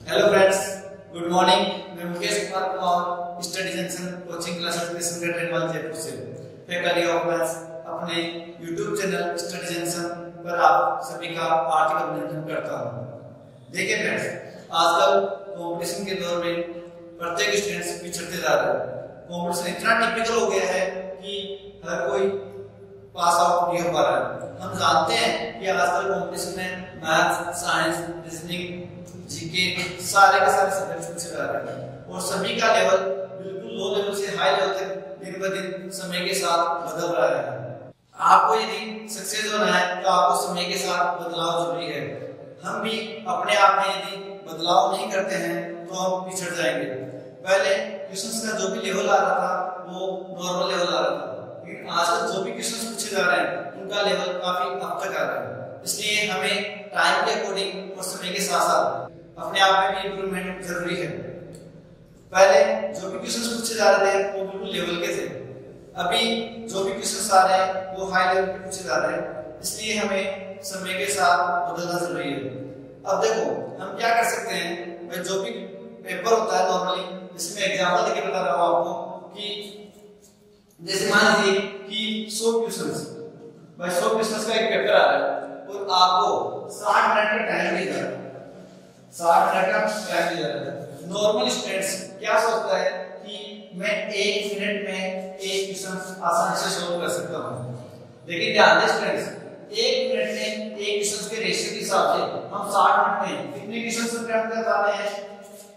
Hello friends, good morning. मैं Mukesh Kumar study junction coaching classes के संगठन रेडवाल जयपुर से फैकल्टी ऑफ मैथ्स अपने यूट्यूब चैनल स्टडी जंक्शन पर आप सभी का हार्दिक अभिनंदन करता हूं। देखिए फ्रेंड्स, आजकल कंपटीशन के दौर में प्रत्येक स्टूडेंट्स पिछड़ते जा रहे हैं। कंपटीशन इतना टिपिकल हो गया है कि हर कोई पास आउट नहीं हो पा रहा है। हम जानते हैं कि आजकल कंपटीशन में मैथ्स, साइंस, रीजनिंग, जीके सारे के सारे सब्जेक्ट्स पूछे जा रहे हैं और सभी का लेवल बिल्कुल लो लेवल से हाई लेवल तक दिन ब दिन समय के साथ बदल रहा है। आपको यदि सक्सेस होना है तो आपको समय के साथ बदलाव जरूरी है। हम भी अपने आप में यदि बदलाव नहीं करते हैं तो हम पिछड़ जाएंगे। पहले क्वेश्चंस का जो भी लेवल आ रहा था वो नॉर्मल लेवल आ रहा था, लेकिन आजकल जो भी क्वेश्चंस पूछे जा रहे हैं उनका लेवल काफी अप तक आ रहा है। इसलिए हमें टाइम के अकॉर्डिंग और समय के साथ साथ अपने आप में भी इंप्रूवमेंट जरूरी है। पहले जो भी क्वेश्चंस पूछे जा रहे थे वो बिल्कुल लेवल के थे, अभी जो भी क्वेश्चंस आ रहे हैं वो हाई लेवल पे पूछे जा रहे हैं, इसलिए हमें समय के साथ बदलना जरूरी है। अब देखो हम क्या कर सकते हैं, मैं जो भी पेपर होता है नॉर्मली, इसमें एग्जांपल देके बता रहा हूं आपको कि जैसे मान लीजिए कि 100 क्वेश्चंस, भाई 100 क्वेश्चंस का एक पेपर आ रहा है और आपको 60 मिनट का टाइम दिया जा रहा है। 60 मिनट का टाइम दिया जाता है। नॉर्मल स्टूडेंट्स क्या सोचता है कि मैं 1 मिनट में एक क्वेश्चन आसानी से सोल्व कर सकता हूं, लेकिन ध्यान दें स्टूडेंट्स, 1 मिनट में एक क्वेश्चन के रेशियो के हिसाब से हम 60 मिनट में कितने क्वेश्चन अटेम्प्ट कर पाते हैं?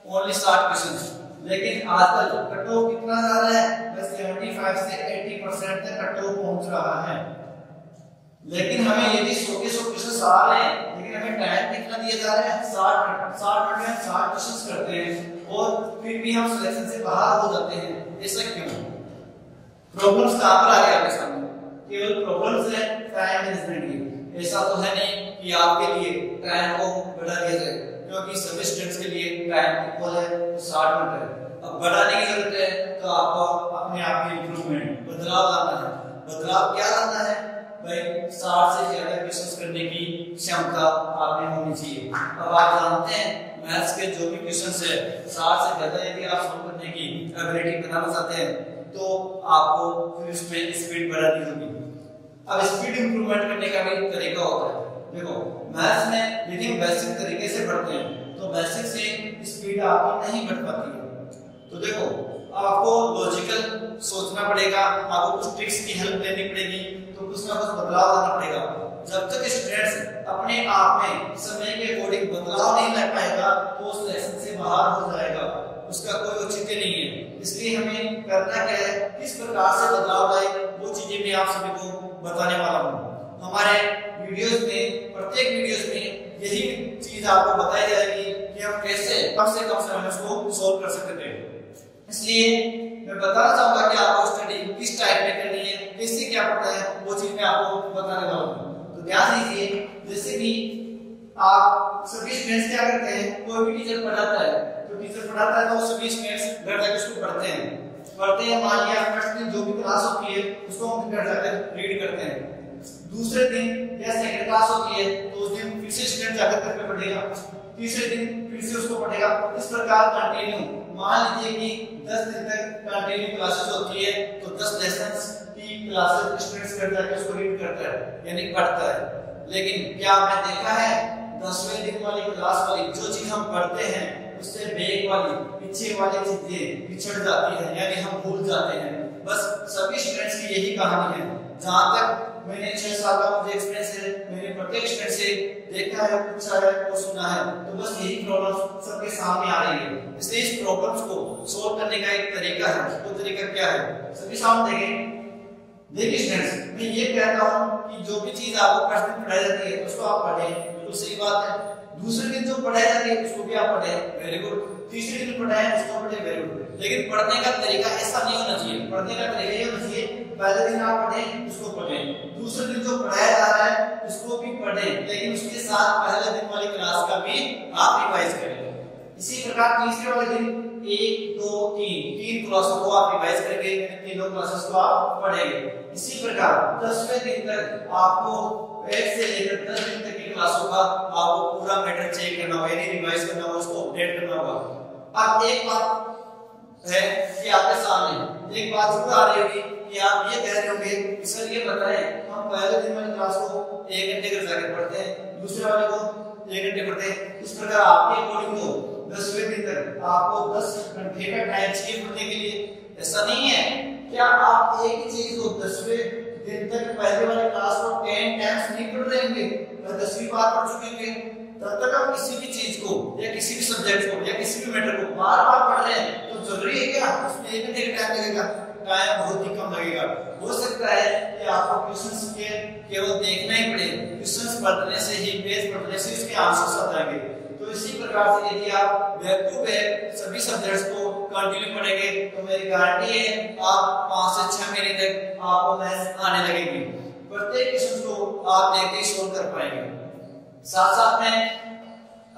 Only 60 question. लेकिन आजकल कट ऑफ कितना जा रहा है? 75 से 80% तक कट ऑफ पहुंच रहा है। लेकिन हमें यदि 100 के 100 क्वेश्चन आ रहे हैं, लेकिन हमें टाइम कितना दिया जा रहा है? 60 मिनट। 60 मिनट में हम 60 क्वेश्चन करते हैं और फिर भी हम सिलेक्शन से बाहर हो जाते हैं। ऐसा क्यों? प्रॉब्लम्स कहां पर आ गए आपके सामने? केवल प्रॉब्लम्स है टाइम मैनेजमेंट की। ऐसा तो है नहीं कि आपके लिए टाइम को बढ़ा दिया जाए, क्योंकि सभी स्टूडेंट्स के लिए टाइम इक्वल है, 60 मिनट है। अब बढ़ाने की जरूरत है तो आपको अपने आप में इंप्रूवमेंट, बदलाव लाना है। बदलाव क्या लाना है? भाई 60 से ज्यादा क्वेश्चंस करने की क्षमता आप में होनी चाहिए। अब आप जानते हैं मैथ्स के जो भी क्वेश्चंस है 60 से ज्यादा यदि आप सॉल्व करने की एबिलिटी बनाना चाहते हैं तो आपको फिर उसमें स्पीड बढ़ानी होगी। अब स्पीड इंप्रूवमेंट करने का भी तरीका होता है। देखो मैथ्स में यदि हम बेसिक तरीके से पढ़ते हैं तो बेसिक से स्पीड आपकी नहीं बढ़ पाती है। तो देखो आपको लॉजिकल सोचना पड़ेगा, आपको कुछ ट्रिक्स की हेल्प लेनी पड़ेगी, तो कुछ ना कुछ बदलाव लाना पड़ेगा। जब तक स्टूडेंट्स अपने आप में समय के अकॉर्डिंग बदलाव नहीं ला पाएगा तो उस लेसन से बाहर हो जाएगा, उसका कोई औचित्य नहीं है। इसलिए हमें करना क्या है, किस प्रकार से बदलाव लाए, वो चीजें मैं आप सभी को बताने वाला हूँ। हमारे वीडियोस में, प्रत्येक वीडियोस में यही चीज आपको बताई जाएगी कि हम कैसे कम से कम समय में उसको सोल्व कर सकते हैं। इसलिए मैं बताना चाहूंगा कि आपको स्टडी किस टाइप में करनी है, कैसे क्या पढ़ना है, वो चीज मैं आपको बताने वाला हूँ। तो ध्यान दीजिए, जैसे कि आप सभी स्टूडेंट्स क्या करते हैं, कोई भी टीचर पढ़ाता है तो टीचर पढ़ाता है तो सभी स्टूडेंट्स घर जाकर उसको पढ़ते हैं। मान लिया फर्स्ट दिन जो भी क्लास होती है उसको हम घर जाकर रीड करते हैं। दूसरे दिन या सेकंड क्लास होती है तो उस दिन फिर से स्टूडेंट जाकर घर पे पढ़ेगा, तीसरे दिन फिर से उसको पढ़ेगा। इस प्रकार कंटिन्यू, मान लीजिए कि 10 दिन तक कंटिन्यू क्लासेस होती है तो 10 लेसन्स की क्लासेस स्टूडेंट्स घर जाकर उसको रीड करता है, यानी पढ़ता है। लेकिन क्या आपने देखा है 10वें दिन वाली क्लास वाली जो चीज हम पढ़ते हैं उससे बैक वाली, पीछे वाली चीजें पिछड़ जाती है, यानी हम भूल जाते हैं। बस सभी स्टूडेंट्स की यही कहानी है। जहां तक मैंने 6 साल का मुझे एक्सपीरियंस है, मैंने प्रत्येक स्टूडेंट से देखा है, पूछा है और सुना है, तो बस यही प्रॉब्लम सबके सामने आ रही है। इसलिए इस प्रॉब्लम्स को सोल्व करने का एक तरीका है। वो तरीका क्या है, सभी सामने देखें। देखिए स्टूडेंट्स, मैं ये कहता हूँ कि जो भी चीज आपको फर्स्ट दिन पढ़ाई जाती है उसको आप पढ़ें, बिल्कुल सही बात है। दूसरे दिन जो पढ़ाई जाती है उसको भी आप पढ़ें, वेरी गुड। तीसरे दिन पढ़ाएं उसको पढ़ें, वेरी गुड। लेकिन पढ़ने का तरीका ऐसा नहीं होना चाहिए। पढ़ने का तरीका ये होना चाहिए, पहले दिन आप पढ़ें उसको पढ़ें, दूसरे दिन जो पढ़ाया जा रहा है उसको भी पढ़ें, लेकिन उसके साथ पहले दिन वाली क्लास का भी आप रिवाइज करें। इसी प्रकार तीसरे वाले दिन 1, 2, 3 क्लासों को आप रिवाइज करेंगे, तीनों क्लासेस को आप पढ़ेंगे। इसी प्रकार 10वें दिन तक आपको 1 से लेकर 10 दिन तक की क्लासों का आपको पूरा मैटर चेक करना होगा, यानी रिवाइज करना होगा, उसको अपडेट करना होगा। अब एक बात है कि आपके सामने एक बात जरूर आ रही होगी कि आप ये कह रहे होंगे कि सर ये बताएं हम पहले दिन वाली क्लास को 1 घंटे कर जाकर पढ़ते हैं, दूसरे वाले को 1 घंटे पढ़ते हैं, इस प्रकार आपके अकॉर्डिंग तो 10वें दिन तक आपको 10 घंटे का टाइम चाहिए पढ़ने के लिए। ऐसा नहीं है, क्या आप एक ही चीज को 10वें दिन तक पहले वाली क्लास को 10 टाइम्स नहीं पढ़ रहे होंगे, 10वीं बार पढ़ चुके होंगे, तब तक आप किसी भी चीज को या किसी भी सब्जेक्ट को या किसी भी मैटर को बार बार पढ़ रहे हैं तो जरूरी है क्या उसमें 1 घंटे का टाइम लगेगा? टाइम बहुत ही कम लगेगा। हो सकता है कि आपको क्वेश्चंस के केवल देखना ही पड़े, क्वेश्चंस पढ़ने से ही, पेज पढ़ने से उसके आंसर्स आ जाएंगे। तो इसी प्रकार से यदि आप बैक टू बैक सभी सब्जेक्ट्स को कंटिन्यू पढ़ेंगे तो मेरी गारंटी है आप 5 से 6 महीने तक आपको मैथ्स आने लगेगी, प्रत्येक क्वेश्चन को आप देखते ही सोल्व कर पाएंगे। साथ साथ में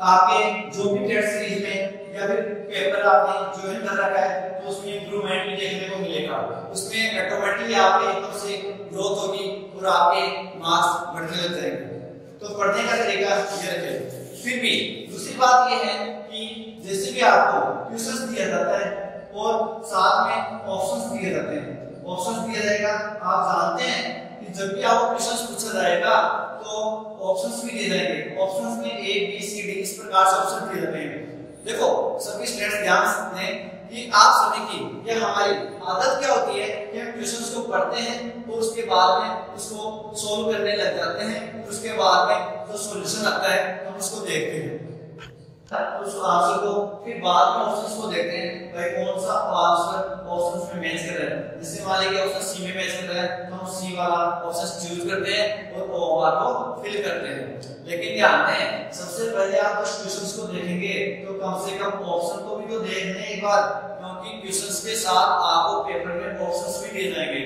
आपके जो भी टेस्ट सीरीज में या फिर पेपर आपने ज्वाइन कर रखा है तो उसमें इंप्रूवमेंट भी देखने को मिलेगा, उसमें ऑटोमेटिकली आपके एकदम से ग्रोथ होगी और आपके मार्क्स बढ़ने लग जाएंगे। तो पढ़ने का तरीका ये रखें। फिर भी दूसरी बात ये है कि जैसे भी आपको क्वेश्चंस दिया जाता है और साथ में ऑप्शंस दिए जाते हैं, ऑप्शंस दिया जाएगा, आप जानते हैं कि जब भी आपको क्वेश्चंस पूछा जाएगा तो ऑप्शंस भी दिए जाएंगे, ऑप्शंस में A B C D इस प्रकार से ऑप्शन दिए जाते हैं। देखो सभी स्टूडेंट्स ध्यान दें कि आप सभी की या हमारी आदत क्या होती है कि हम क्वेश्चंस को पढ़ते हैं और उसके बाद में उसको सोल्व करने लग जाते हैं, फिर उसके बाद में जो सॉल्यूशन आता है हम उसको देखते हैं, उस आंसर को फिर बाद में ऑप्शंस को देखते हैं भाई कौन सा आंसर ऑप्शंस में मैच कर रहा है। जैसे मान लीजिए ऑप्शन सी में मैच कर रहा है तो हम सी वाला ऑप्शन चूज करते हैं और ओ वाला को फिल करते हैं। लेकिन ध्यान दें सबसे पहले आप जब क्वेश्चंस को देखेंगे तो कम से कम ऑप्शन को भी तो देख लें एक बार, क्योंकि क्वेश्चंस के साथ आपको पेपर में ऑप्शंस भी दिए जाएंगे।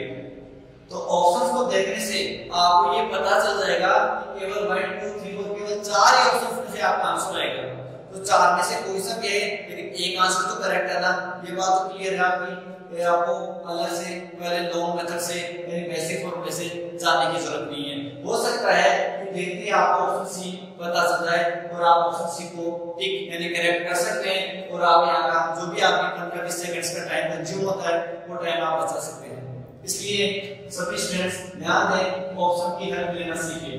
तो ऑप्शंस को देखने से आपको ये पता चल जाएगा कि केवल 1 2 3 4 केवल 4 ही ऑप्शंस में से आपका आंसर आएगा। तो 4 में से कोई सा भी है लेकिन एक आंसर तो करेक्ट है ना, ये बात तो क्लियर है आपकी। आपको अलग से पहले लॉन्ग मेथड से यानी बेसिक फॉर्मूले से जानने की जरूरत नहीं है। हो सकता है कि देखते ही आपको ऑप्शन सी पता चल जाए और आप ऑप्शन सी को टिक यानी करेक्ट कर सकते हैं और आप यहाँ का जो भी आपके 15-20 सेकंड्स का टाइम कंज्यूम होता है वो टाइम आप बचा सकते हैं। इसलिए सभी स्टूडेंट्स ध्यान दें, ऑप्शन की हेल्प लेना सीखें।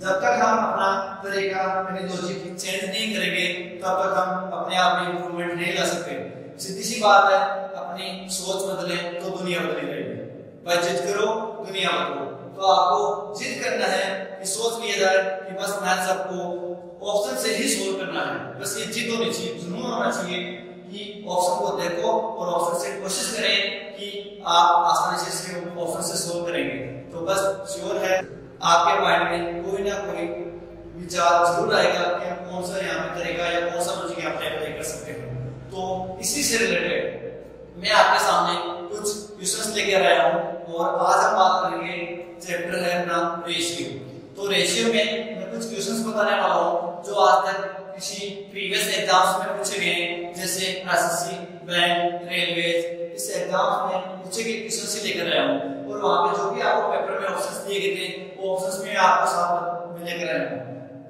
जब तक हम अपना तरीका यानी लॉजिक चेंज नहीं करेंगे तब तक हम अपने आप में इंप्रूवमेंट नहीं ला सकते। सीधी सी बात है, अपनी सोच बदले तो दुनिया बदली रहेगी। भाई जिद करो दुनिया बदलो, तो आपको जिद करना है कि सोच लिया जाए कि बस मैथ्स आपको ऑप्शन से ही सोल्व करना है। बस ये जिद होनी चाहिए, जुनून होना चाहिए कि ऑप्शन को देखो और ऑप्शन से कोशिश करें कि आप आसानी से इसके ऑप्शन से सोल्व करेंगे। तो बस श्योर है आपके माइंड में कोई ना कोई विचार जरूर आएगा कि हम कौन सा यहाँ पे तरीका या कौन सा लॉजिक आप अप्लाई कर सकते हैं। तो इसी से रिलेटेड मैं आपके सामने कुछ क्वेश्चंस लेकर आया हूँ और आज हम बात करेंगे चैप्टर है अपना रेशियो। तो रेशियो में मैं कुछ क्वेश्चंस बताने वाला हूँ जो आज तक किसी प्रीवियस एग्जाम्स में पूछे गए, जैसे एसएससी, बैंक, रेलवे, इस एग्जाम्स में पूछे गए क्वेश्चन से लेकर आया हूँ और वहाँ पे जो भी आपको पेपर में ऑप्शंस दिए गए थे वो ऑप्शंस में आपको साथ में लेकर आया हूँ।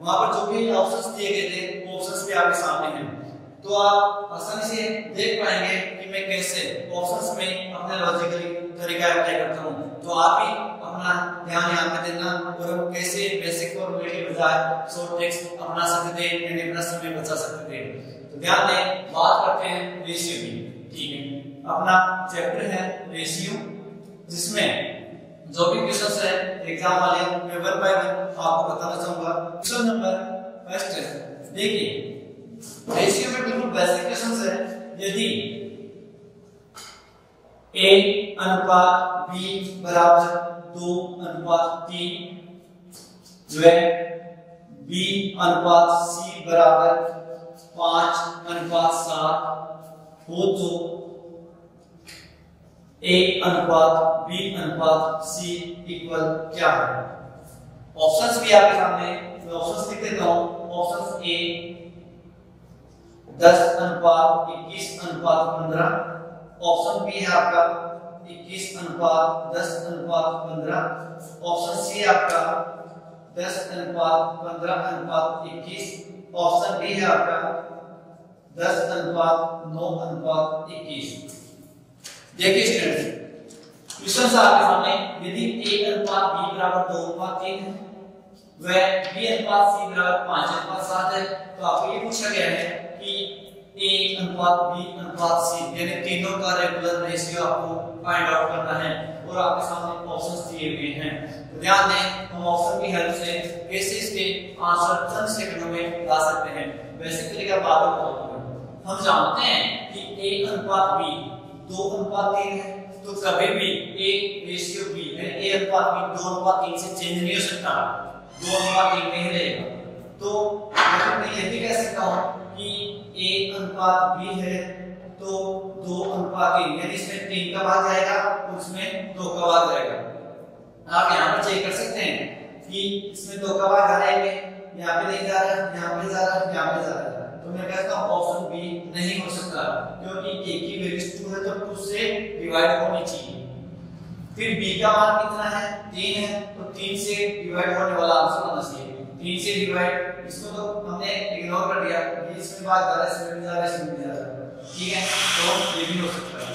वहाँ पर जो भी ऑप्शंस दिए गए थे वो ऑप्शंस भी आपके सामने हैं, तो आप आसानी से देख पाएंगे कि मैं कैसे ऑप्शंस में अपने लॉजिकली तरीका अप्लाई करता हूँ। तो आप भी अपना ध्यान यहाँ पे देना और हम कैसे बेसिक फॉर्मूले के बजाय शॉर्ट ट्रिक्स अपना सकते थे, यानी अपना समय बचा सकते थे। तो ध्यान दें, बात करते हैं रेशियो की। ठीक है, अपना चैप्टर है रेशियो, जिसमें जो भी क्वेश्चंस है एग्जाम वाले मैं 1 बाय 1 आपको बताना चाहूंगा। क्वेश्चन नंबर फर्स्ट है, देखिए रेशियो में बिल्कुल बेसिक क्वेश्चंस है। यदि A अनुपात B बराबर 2:3 जो है B अनुपात C बराबर 5:7 हो तो A अनुपात B अनुपात C इक्वल क्या है। ऑप्शंस भी आपके सामने, मैं ऑप्शंस लिख देता हूं। ऑप्शन A 10:21:15, ऑप्शन बी है आपका 21:10:15, ऑप्शन सी है आपका 10:15:21। ऑप्शन बी है आपका 10:9:21। देखिए स्टूडेंट्स, क्वेश्चन आपके सामने, यदि a अनुपात b बराबर 2:3 है व b अनुपात c बराबर 5:7 है, तो आपको ये पूछा गया है कि a अनुपात b अनुपात c यानी तीनों का रेगुलर रेशियो आपको फाइंड आउट करना है और आपके सामने ऑप्शंस दिए हुए हैं। तो ध्यान दें, हम ऑप्शन की हेल्प से कैसे इसके आंसर चंद सेकंडों में ला सकते हैं। बेसिक तरीका बात बताता हूं। हम जानते हैं कि a अनुपात b 2:3 है, तो कभी भी a रेशियो b यानी a अनुपात b 2:3 से चेंज नहीं हो सकता, 2:3 नहीं रहेगा। तो मैं ये भी कह सकता हूं कि a अनुपात b है तो 2:3 यानी इसमें 3 का भाग जाएगा, उसमें 2 का भाग जाएगा। आप यहाँ पर चेक कर सकते हैं कि इसमें 2 का भाग आ रहा है, यहाँ पे नहीं जा रहा है, यहाँ पे जा रहा है, यहाँ पे जा रहा है। तो मैं कहता हूँ ऑप्शन बी नहीं हो सकता, क्योंकि a की वैल्यू 2 है तो 2 से डिवाइड होनी चाहिए। फिर b का मान कितना है, 3 है, तो 3 से डिवाइड होने वाला आंसर होना चाहिए। 3 से डिवाइड, इसको तो हमने इग्नोर कर दिया, ये इसमें बात जा रहा है, इसमें भी जा रहा है, इसमें भी जा रहा है, ठीक है, तो ये भी हो सकता है।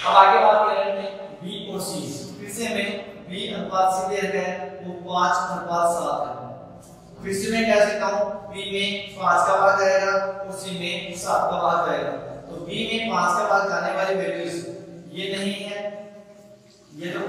अब आगे बात कर रहे हैं b और c। फिर से हमें b अनुपात c दे रखा है, वो 5:7 है। फिर से मैं कह सकता हूं b में 5 का भाग जाएगा और c में 7 का भाग जाएगा। तो b में 5 का भाग जाने वाली वैल्यूज ये नहीं है, ये तो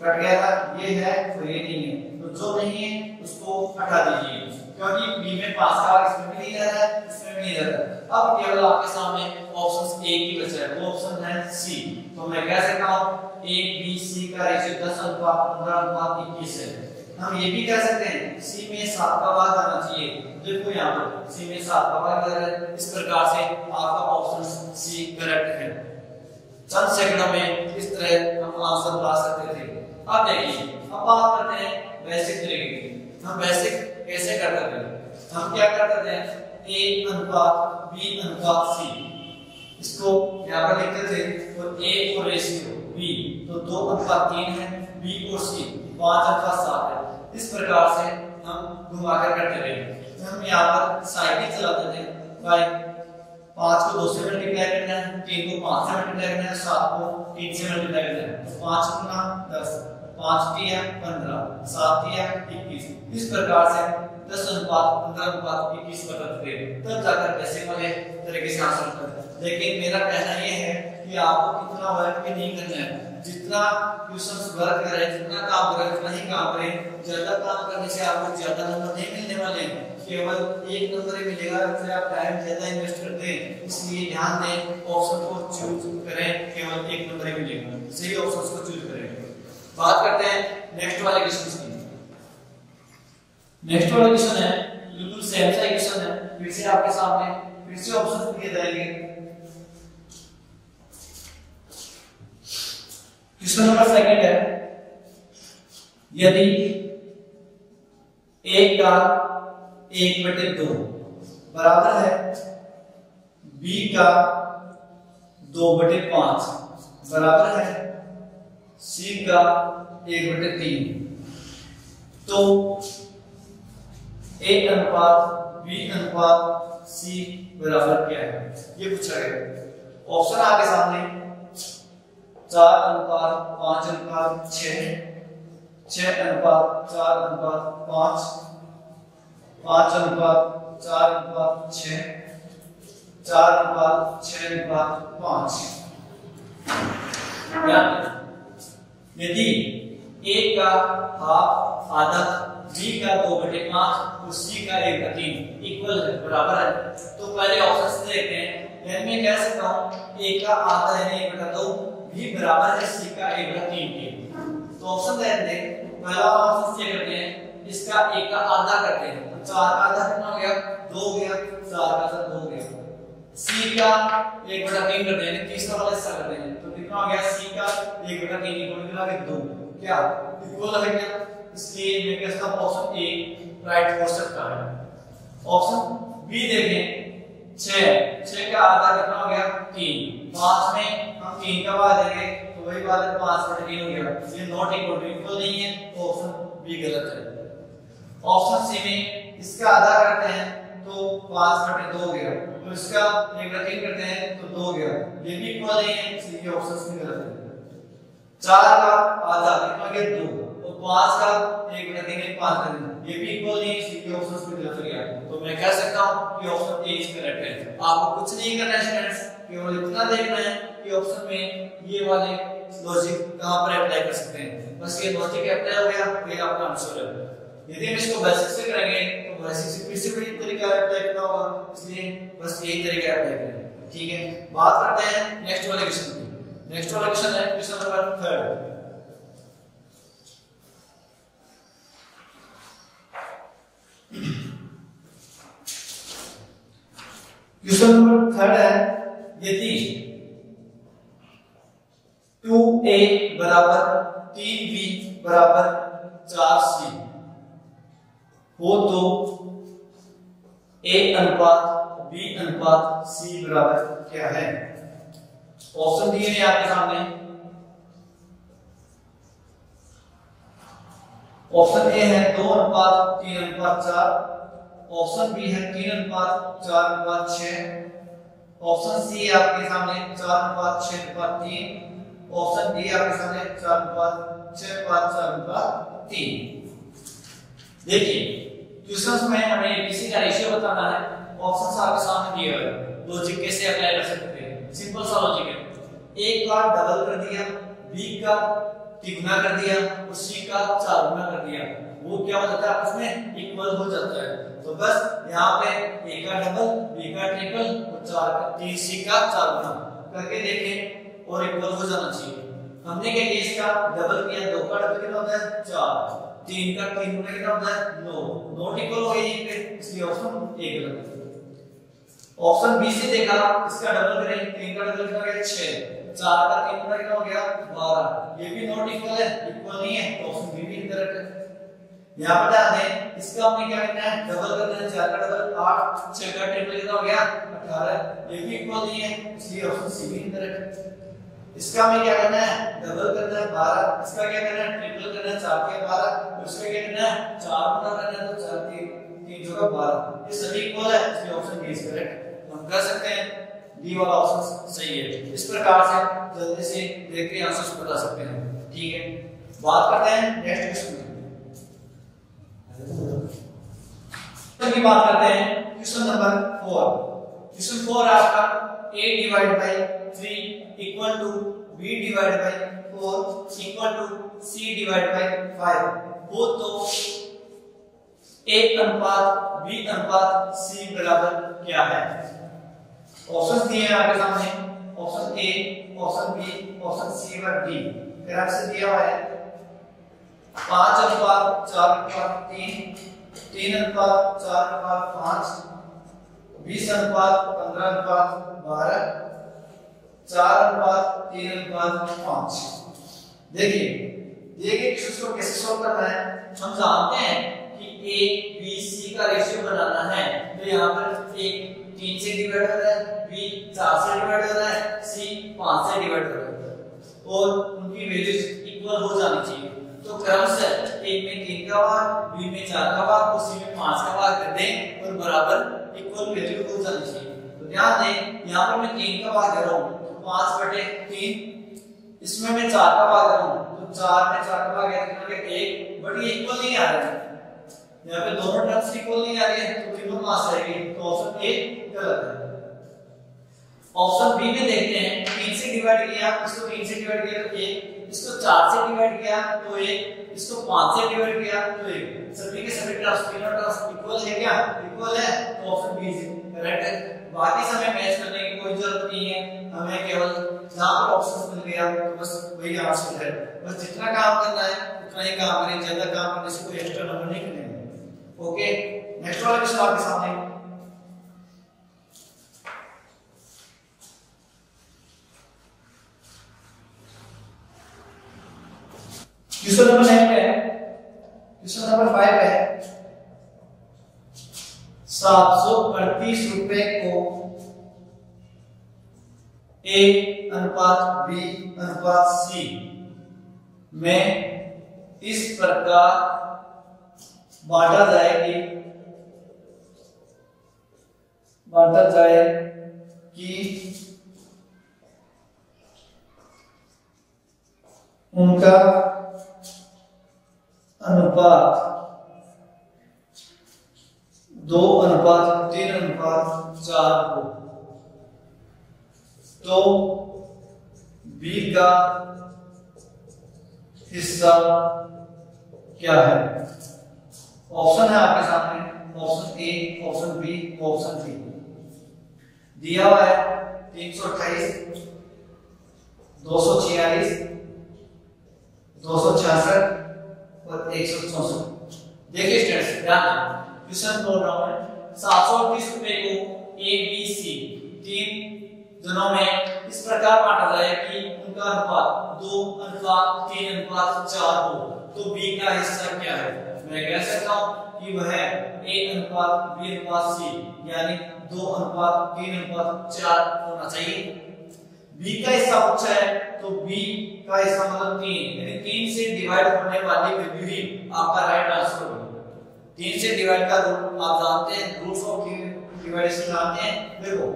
कट गया था, ये है और ये नहीं है, तो जो नहीं है उसको हटा दीजिए, क्योंकि b में 5 का भाग इसमें भी नहीं जा रहा है, इसमें भी नहीं जा रहा है। अब केवल आपके सामने ऑप्शन ए की बचा है, वो ऑप्शन है सी। तो मैं कह सकता हूं a b c का रेशियो 10:15:21 है। हम ये भी कह सकते हैं c में 7 का भाग आना चाहिए। देखो यहाँ पर c में 7 का भाग आ रहा है। इस प्रकार से आपका ऑप्शन सी करेक्ट है। चंद सेकंडों में इस तरह हम आंसर ला सकते थे। अब देखिए, अब बात करते हैं बेसिक तरीके की। हम बेसिक कैसे करते थे? हम क्या करते थे, a अनुपात b अनुपात c, इसको यहाँ पर लिखते थे, तो a और रेशियो b तो 2:3 है, b और c 5:7 है। इस प्रकार से हम घुमाकर करते रहे। हम यहाँ पर साइकिल चलाते थे, बाय 5 को 2 से मल्टीप्लाई करना है, 3 को 5 से मल्टीप्लाई करना है, 7 को 3 से मल्टीप्लाई करना है। 5 गुना 10, 5 तिया 15, 7 तिया 21। इस प्रकार से 10:15:21 करते थे, तब जाकर बेसिक वाले तरीके से आंसर करते। लेकिन मेरा कहना यह है कि आपको कितना वर्क भी नहीं करना है, जितना क्वेश्चंस वर्क करें, जितना काम करें उतना ही काम करें। ज्यादा काम करने से आपको ज्यादा नंबर नहीं मिलने वाले हैं, केवल 1 नंबर ही मिलेगा। इसलिए आप टाइम ज्यादा इन्वेस्ट करते हैं, इसलिए ध्यान दें, ऑप्शन को चूज करें, केवल 1 नंबर ही मिलेगा, सही ऑप्शंस को चूज करें। बात करते हैं नेक्स्ट वाले क्वेश्चन की। नेक्स्ट वाला क्वेश्चन है बिल्कुल सेम सा क्वेश्चन है, फिर से आपके सामने फिर से ऑप्शन दिए जाएंगे। क्वेश्चन नंबर सेकंड है, यदि a का 1/2 बराबर है b का 2/5 बराबर है c का 1/3, तो a अनुपात b अनुपात c बराबर क्या है, ये पूछा गया। ऑप्शन आपके सामने 4:5:6, 6:4:5, 5:4:6, 4:6:5। यदि a का हाफ आधा, b का 2/5 और c का 1/3 इक्वल है, बराबर है, तो पहले ऑप्शन से देखते हैं। मैं कह सकता हूं a का आधा यानी 1/2 भी बराबर है c का 1/3 के। तो ऑप्शन देते हैं, पहला ऑप्शन चेक करते हैं, इसका 1 का आधा करते हैं, तो 4 का आधा कितना हो गया, 2 हो गया, 4 का आधा 2 हो गया। c का 1/3 करते हैं, तीसरा वाला हिस्सा करते हैं, तो कितना हो गया, c का 1/3 इक्वल कितना है 2, क्या इक्वल है क्या? इसलिए मैं कहता हूं ऑप्शन ए राइट हो सकता है। ऑप्शन बी देखें, 6 का आधा कितना हो गया, 3, 5 में हम 3 का भाग देंगे तो वही बात है, 5/3 हो गया, ये नॉट इक्वल नहीं है, तो ऑप्शन बी गलत है। ऑप्शन सी में इसका आधा करते हैं तो 5/2 हो गया, तो इसका 1/3 करते हैं तो 2 हो गया, ये भी इक्वल नहीं है इसलिए ये ऑप्शन में गलत है। 4 का आधा कितना हो गया 2, और 5 का 1/3 है 5/3, ये भी इक्वल नहीं है इसलिए ऑप्शन में गलत हो गया। तो मैं कह सकता हूं कि ऑप्शन ए इज करेक्ट है। आपको कुछ नहीं करना है स्टूडेंट्स, केवल इतना देखना है कि ऑप्शन में ये वाले लॉजिक कहां पर अप्लाई कर सकते हैं, बस ये लॉजिक अप्लाई हो गया तो ये आपका आंसर है। यदि हम इसको बेसिक से करेंगे तो बेसिक से फिर से कोई तरीका अप्लाई करना होगा, इसलिए बस यही तरीका अप्लाई करें। ठीक है, बात करते हैं नेक्स्ट वाले क्वेश्चन की। नेक्स्ट वाला क्वेश्चन है क्वेश्चन नंबर 3। क्वेश्चन नंबर 3 है, यदि 2a बराबर 3b बराबर 4c हो तो a अनुपात b अनुपात c बराबर क्या है। ऑप्शन दिए हैं आपके सामने। ऑप्शन ए है 2:3:4, ऑप्शन बी है 3:4:6, ऑप्शन सी है आपके सामने 4:6:3, ऑप्शन डी आपके सामने 4:6:4:3। देखिए क्वेश्चंस में हमें एबीसी का रेशियो बताना है, ऑप्शंस आपके सामने दिए हुए हैं, लॉजिक कैसे अप्लाई कर सकते हैं। सिंपल सा लॉजिक है, ए का डबल कर दिया, बी का तिगुना कर दिया और सी का 4 गुना कर दिया, वो क्या हो जाता है आपस में इक्वल हो जाता है। तो बस यहाँ पे ए का डबल, बी का ट्रिपल और 3c का 4 गुना करके देखें और इक्वल हो जाना चाहिए। हमने क्या किया, इसका डबल किया, 2 का डबल कितना होता है 4, 3 का 3 गुना कितना होता है 9, नॉट इक्वल हो गया यहीं पे, इसलिए ऑप्शन ए गलत है। ऑप्शन बी से देखा, इसका डबल करें, 3 का डबल कितना हो गया 6, 4 का 3 गुना कितना हो गया 12, ये भी नॉट इक्वल है, इक्वल नहीं है, तो ऑप्शन बी भी इनकरेक्ट है। यहां पर ध्यान दें, इसका हमने क्या करना है, डबल करना है, 4 का डबल 8, 6 का ट्रिपल कितना हो गया 18, ये भी इक्वल नहीं है, इसलिए ऑप्शन सी भी इनकरेक्ट है। इसका हमें क्या करना है, डबल करना है 12, इसका क्या करना है ट्रिपल करना है 4 के 12, और इसका क्या करना है 4 गुना करना है, तो 4 3 जो का 12, ये सभी इक्वल है, इसलिए ऑप्शन बी इज करेक्ट। हम कर सकते हैं डी वाला ऑप्शन सही है। इस प्रकार से जल्दी से देख के आंसर बता सकते हैं। ठीक है, बात करते हैं नेक्स्ट क्वेश्चन की। बात करते हैं क्वेश्चन नंबर 4। क्वेश्चन 4 आपका a divide by 3 equal to b divide by 4 equal to c divide by 5 हो तो a अनुपात b अनुपात c बराबर क्या है। ऑप्शंस दिए हैं आपके सामने, option A, option B, option C और डी। ग्राफ से दिया हुआ है 5:4:3, 3:4:5, 20:15:12, 4:3:5। देखिए क्वेश्चन को कैसे सॉल्व करना है। हम जानते हैं कि ए बी सी का रेशियो बनाना है, तो यहाँ पर एक 3 से डिवाइड हो रहा है, बी 4 से डिवाइड हो रहा है, सी 5 से डिवाइड हो रहा है, और उनकी वैल्यूज इक्वल हो जानी चाहिए। तो क्रम से एक में 3 का भाग, बी में 4 का भाग और सी में 5 का भाग कर दें और बराबर इक्वल वैल्यू हो जानी चाहिए। तो ध्यान दें, यहाँ पर मैं 3 का भाग कर रहा हूँ, तो 5/3, इसमें मैं 4 का भाग कर रहा हूँ, तो 4 में 4 का भाग कितना हो गया 1, बट ये इक्वल नहीं आ रहा है, यहाँ पे दोनों टर्म्स इक्वल नहीं आ रही है, तो ट्रिपल मास आएगी, तो ऑप्शन ए गलत है। ऑप्शन बी में देखते हैं, 3 से डिवाइड किया, इसको 3 से डिवाइड किया तो 1, इसको 4 से डिवाइड किया तो 1, इसको 5 से डिवाइड किया तो 1, सभी के सभी टर्म्स तीनों टर्म्स इक्वल है क्या, इक्वल है, तो ऑप्शन बी करेक्ट है। बाकी समय मैच करने की कोई जरूरत नहीं है, हमें केवल जहां पर ऑप्शंस मिल गया तो बस वही आंसर है। बस जितना काम करना है उतना ही काम करें, ज्यादा काम करने से कोई एक्स्ट्रा नंबर नहीं मिलेगा। ओके, नेक्स्ट वाला क्वेश्चन आपके सामने। क्वेश्चन नंबर 9 है, क्वेश्चन नंबर 5 है, 738 रुपए को A अनुपात B अनुपात C में इस प्रकार बांटा जाए कि उनका अनुपात 2:3:4 हो, तो बी का हिस्सा क्या है? ऑप्शन है आपके सामने, option A, option B, option C. दिया हुआ है 328, 246, 266 और 164। देखिए स्टूडेंट्स, ध्यान क्वेश्चन बोल रहा हूं मैं, 730 रुपए को ए बी सी तीन जनों में इस प्रकार बांटा जाए कि उनका अनुपात 2:3:4 हो, तो बी का हिस्सा क्या है? मैं कह सकता हूं कि वह A:B:C यानी 2:3:4 होना चाहिए। बी का हिस्सा पूछा है, तो बी का हिस्सा मतलब 3, यानी 3 से डिवाइड होने वाली वैल्यू ही आपका राइट आंसर होगा। 3 से डिवाइड का रूल आप जानते हैं, रूल्स ऑफ डिवाइडेशन जानते हैं। देखो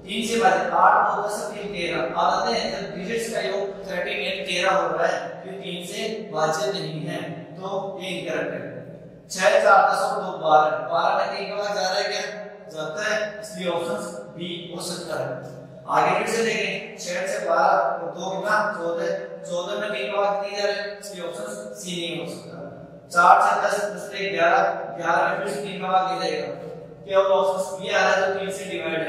3 से भागे 8 और 10 3 13 आ जाते हैं, जब डिजिट्स का योग 13 13 हो रहा है, तो 3 से भाज्य नहीं है, तो ये इनकरेक्ट है। 6 4 10 और 2 12 12 में 3 का भाग जा रहा है क्या? जाता है, इसलिए ऑप्शन बी हो सकता है। आगे फिर से देखें, 6 से 12 और 2 कितना 14 14 में 3 का भाग नहीं जा रहा है, इसलिए ऑप्शन सी नहीं हो सकता। 4 से 10 10 से 11 11 में फिर से 3 का भाग नहीं जाएगा, केवल ऑप्शन बी आ रहा है जो 3 से डिवाइड है।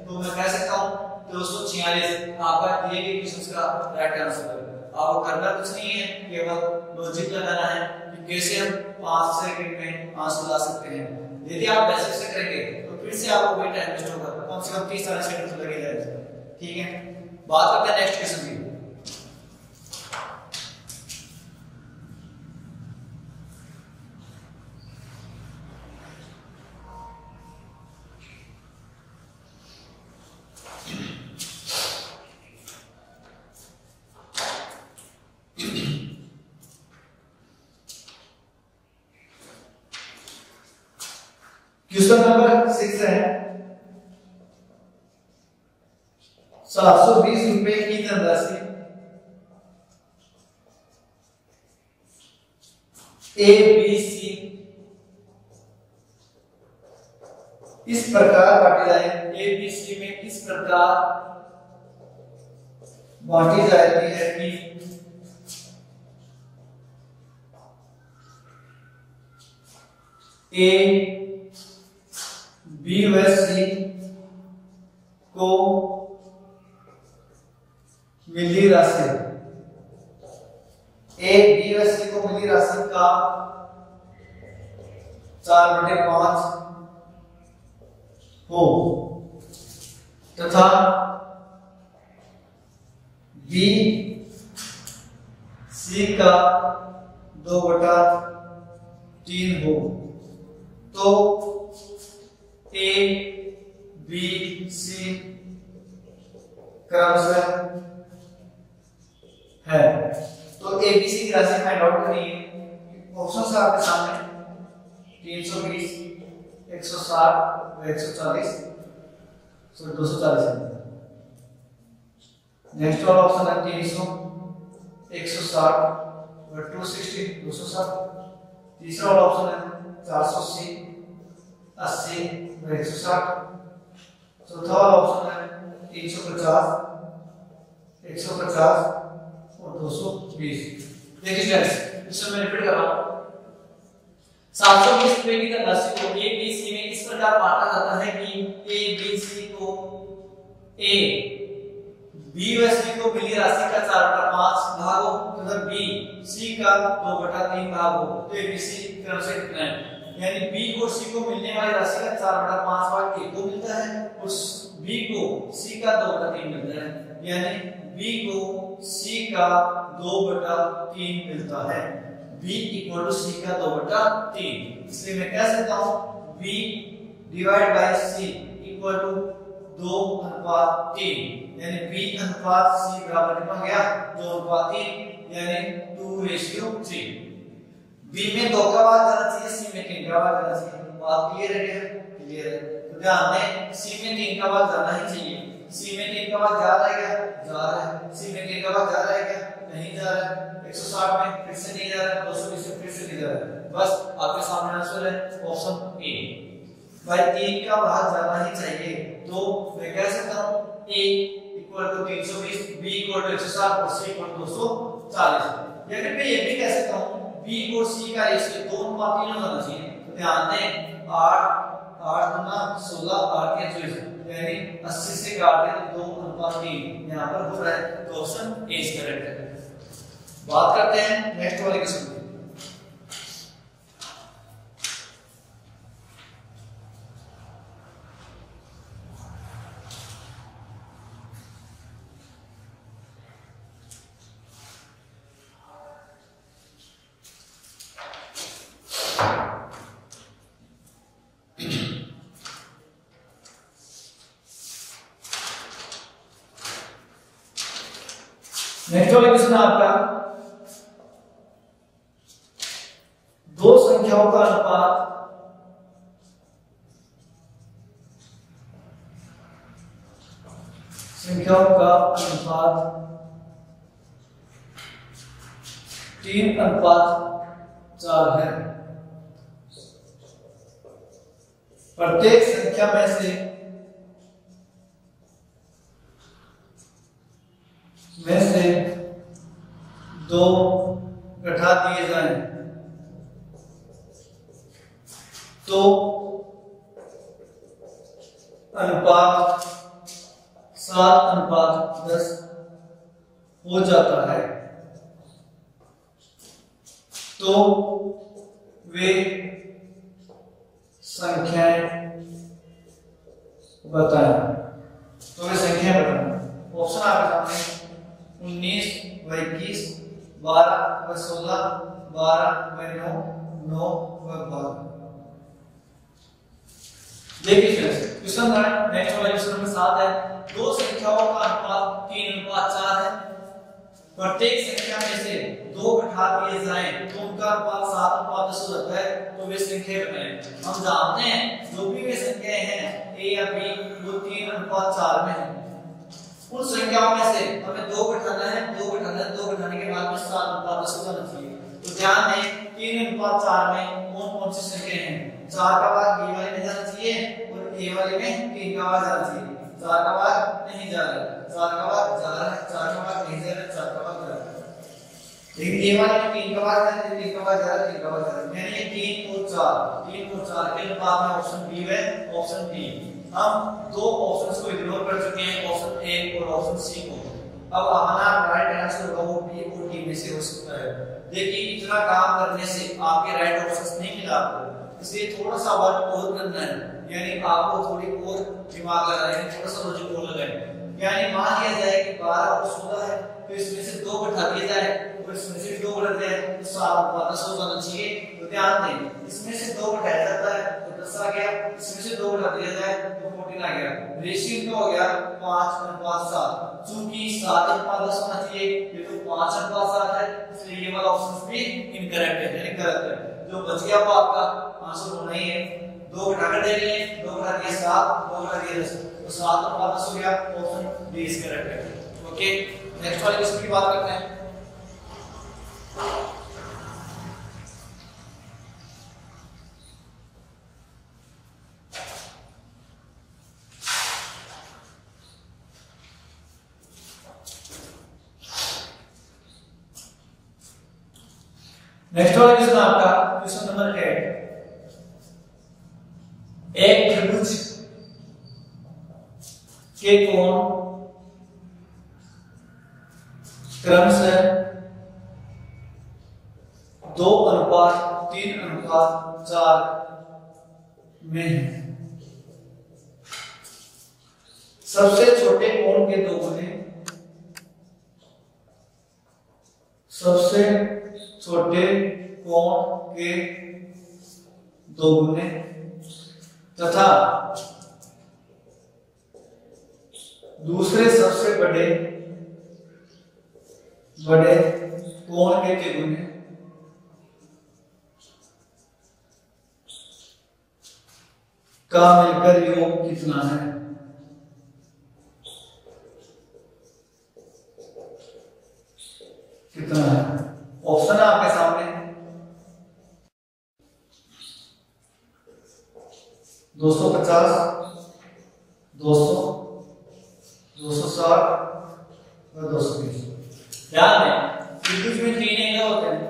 तो मैं कह सकता हूं 246 आपका दिए गए क्वेश्चंस का राइट आंसर है। आपको करना कुछ नहीं है, केवल लॉजिक लगाना है कि कैसे हम 5 सेकंड में आंसर ला सकते हैं। यदि आप बेसिक से करेंगे तो फिर से आपको वही टाइम वेस्ट होगा, कम से कम 30-40 सेकंड तो लगे जाएगा। ठीक है, बात करते हैं नेक्स्ट क्वेश्चन की। क्वेश्चन नंबर 6 है, 720 रुपए की धनराशि ए बी सी इस प्रकार बांटी जाए, ए बी सी में इस प्रकार बांटी जाती है कि ए बी व सी को मिली राशि, ए बी व सी को मिली राशि का 4/5 हो तथा बी सी का 2/3 हो, तो ए बी सी क्रमशः है। तो ए बी सी की राशि फाइंड आउट करनी है। ऑप्शन है आपके सामने 320, 160 और 140, सो 240 है। नेक्स्ट वाला ऑप्शन है 300, 160 और 260 260। तीसरा वाला ऑप्शन है 480, 80 और 160। चौथा वाला ऑप्शन है 350, 150 और 220। देखिए फ्रेंड्स, इसको मैं रिपीट कर रहा हूं। 720 रुपए की धनराशि को ए बी सी में इस प्रकार बांटा जाता है कि ए बी सी को ए बी व सी को मिली राशि का 4/5 भाग हो तथा बी सी का 2/3 भाग हो, तो ए बी सी क्रमशः कितना है? यानी बी को सी को मिलने वाली राशि का 4/5 भाग ए को मिलता है और बी को सी का 2/3 मिलता है, यानी बी को सी का 2/3 मिलता है। b इक्वल टू सी का 2/3, इसलिए मैं कह सकता हूं b divide by c equal to 2/3, यानी b अनुपात c बराबर कितना गया 2/3, यानी 2:3। b बी में 2 का भाग जाना चाहिए, सी में 3 का भाग जाना चाहिए। बात क्लियर है क्या? क्लियर है। तो ध्यान दें, सी में 3 का भाग जाना ही चाहिए। सी में 3 का भाग जा रहा है क्या? जा रहा है। सी में 3 का भाग जा रहा है क्या? नहीं जा रहा है। 160 में फिर से नहीं जा रहा है, 220 में फिर से नहीं जा रहा है। बस आपके सामने आंसर है ऑप्शन ए। भाई 3 का भाग जाना ही चाहिए, तो मैं कह सकता हूं A equal to 320, B equal to 160 और सी इक्वल टू 240। या फिर मैं ये भी कह सकता हूं बी और सी का रेशियो 2:3 होना चाहिए। तो ध्यान दें 8 गुना 16 8 के 24 यानी 80 से काट दें तो 2:3 यहां पर हो रहा है। तो ऑप्शन ए इज करेक्ट है। बात करते हैं नेक्स्ट वाले क्वेश्चन की। नेक्स्ट वाला क्वेश्चन आपका दो संख्याओं का अनुपात (3:4) है। प्रत्येक संख्या में से दो घटा दिए जाएं तो अनुपात 7:10 हो जाता है। तो वे संख्याएं बताएं। ऑप्शन आपके सामने 19 व 21, 12 व 16, 12 व 9, 9 व 12। देखिए क्वेश्चन नेक्स्ट वाला क्वेश्चन नंबर 7 है। दो संख्याओं का अनुपात 3:4 है। प्रत्येक संख्या में से दो घटा दिए जाएं तो उनका अनुपात 7:10 हो जाता है। तो वे संख्या बताएं। हम जानते हैं जो भी वे संख्याएं हैं ए या बी वो 3:4 में है। उन संख्याओं में से हमें दो घटाना है, दो घटाने के बाद में 7:10 हो जाना चाहिए। तो ध्यान दें 3:4 में कौन कौन सी संख्याएं हैं? 4 का भाग बी वाले में जाना चाहिए और ए वाले में 3 का भाग जाना चाहिए। 4 का भाग नहीं जा रहा है, 4 का भाग जा रहा है, 4 का भाग नहीं जा रहा है, 4 का भाग जा रहा है। लेकिन ए वाले में 3 का भाग जा रहा है, 3 का भाग जा रहा है, 3 का भाग जा रहा है। यानी ये 3 और 4 के अनुपात में ऑप्शन बी है, ऑप्शन डी। हम दो ऑप्शंस को इग्नोर कर चुके हैं, ऑप्शन ए और ऑप्शन सी को। अब हमारा राइट आंसर होगा वो बी और डी में से हो सकता है। देखिए इतना काम करने से आपके राइट ऑप्शंस नहीं मिला आपको, इसलिए थोड़ा सा वर्क और करना है। यानी आपको थोड़ी और दिमाग लगाना है, थोड़ा सा लॉजिक और लगाना। यानी मान लिया जाए कि 12 और 16 है तो इसमें से 2 घटा दिया जाए और इसमें से 2 घटाते हैं तो 7:10 हो जाना चाहिए। तो ध्यान दें इसमें से 2 घटाया जाता है तो 10 आ गया, इसमें से 2 घटा दिया जाए तो 14 आ गया। रेशियो इनका हो गया 5:7। चूंकि 7:10 होना चाहिए, ये तो 5:7 है, इसलिए ये वाला ऑप्शन भी इनकरेक्ट है, यानी गलत है। जो बच गया वो आपका आंसर होना ही है। 2 घटाकर देख लें, 2 घटा दिया 7, 2 घटा दिया 10, तो 7:10 हो गया। ऑप्शन बी इज करेक्ट है। ओके, नेक्स्ट वाले क्वेश्चन की बात करते हैं। नेक्स्ट वाला क्वेश्चन आपका क्वेश्चन नंबर 8। एक त्रिभुज के कोण क्रमशः 2:3:4 में है। सबसे छोटे कोण के दोगुने, सबसे छोटे कोण के दोगुने तथा दूसरे सबसे बड़े कोण के तिगुने का मिलकर योग कितना है? कितना है? ऑप्शन है आपके सामने 250, 200, 260 और 220। ध्यान दें त्रिभुज में 3 एंगल होते हैं।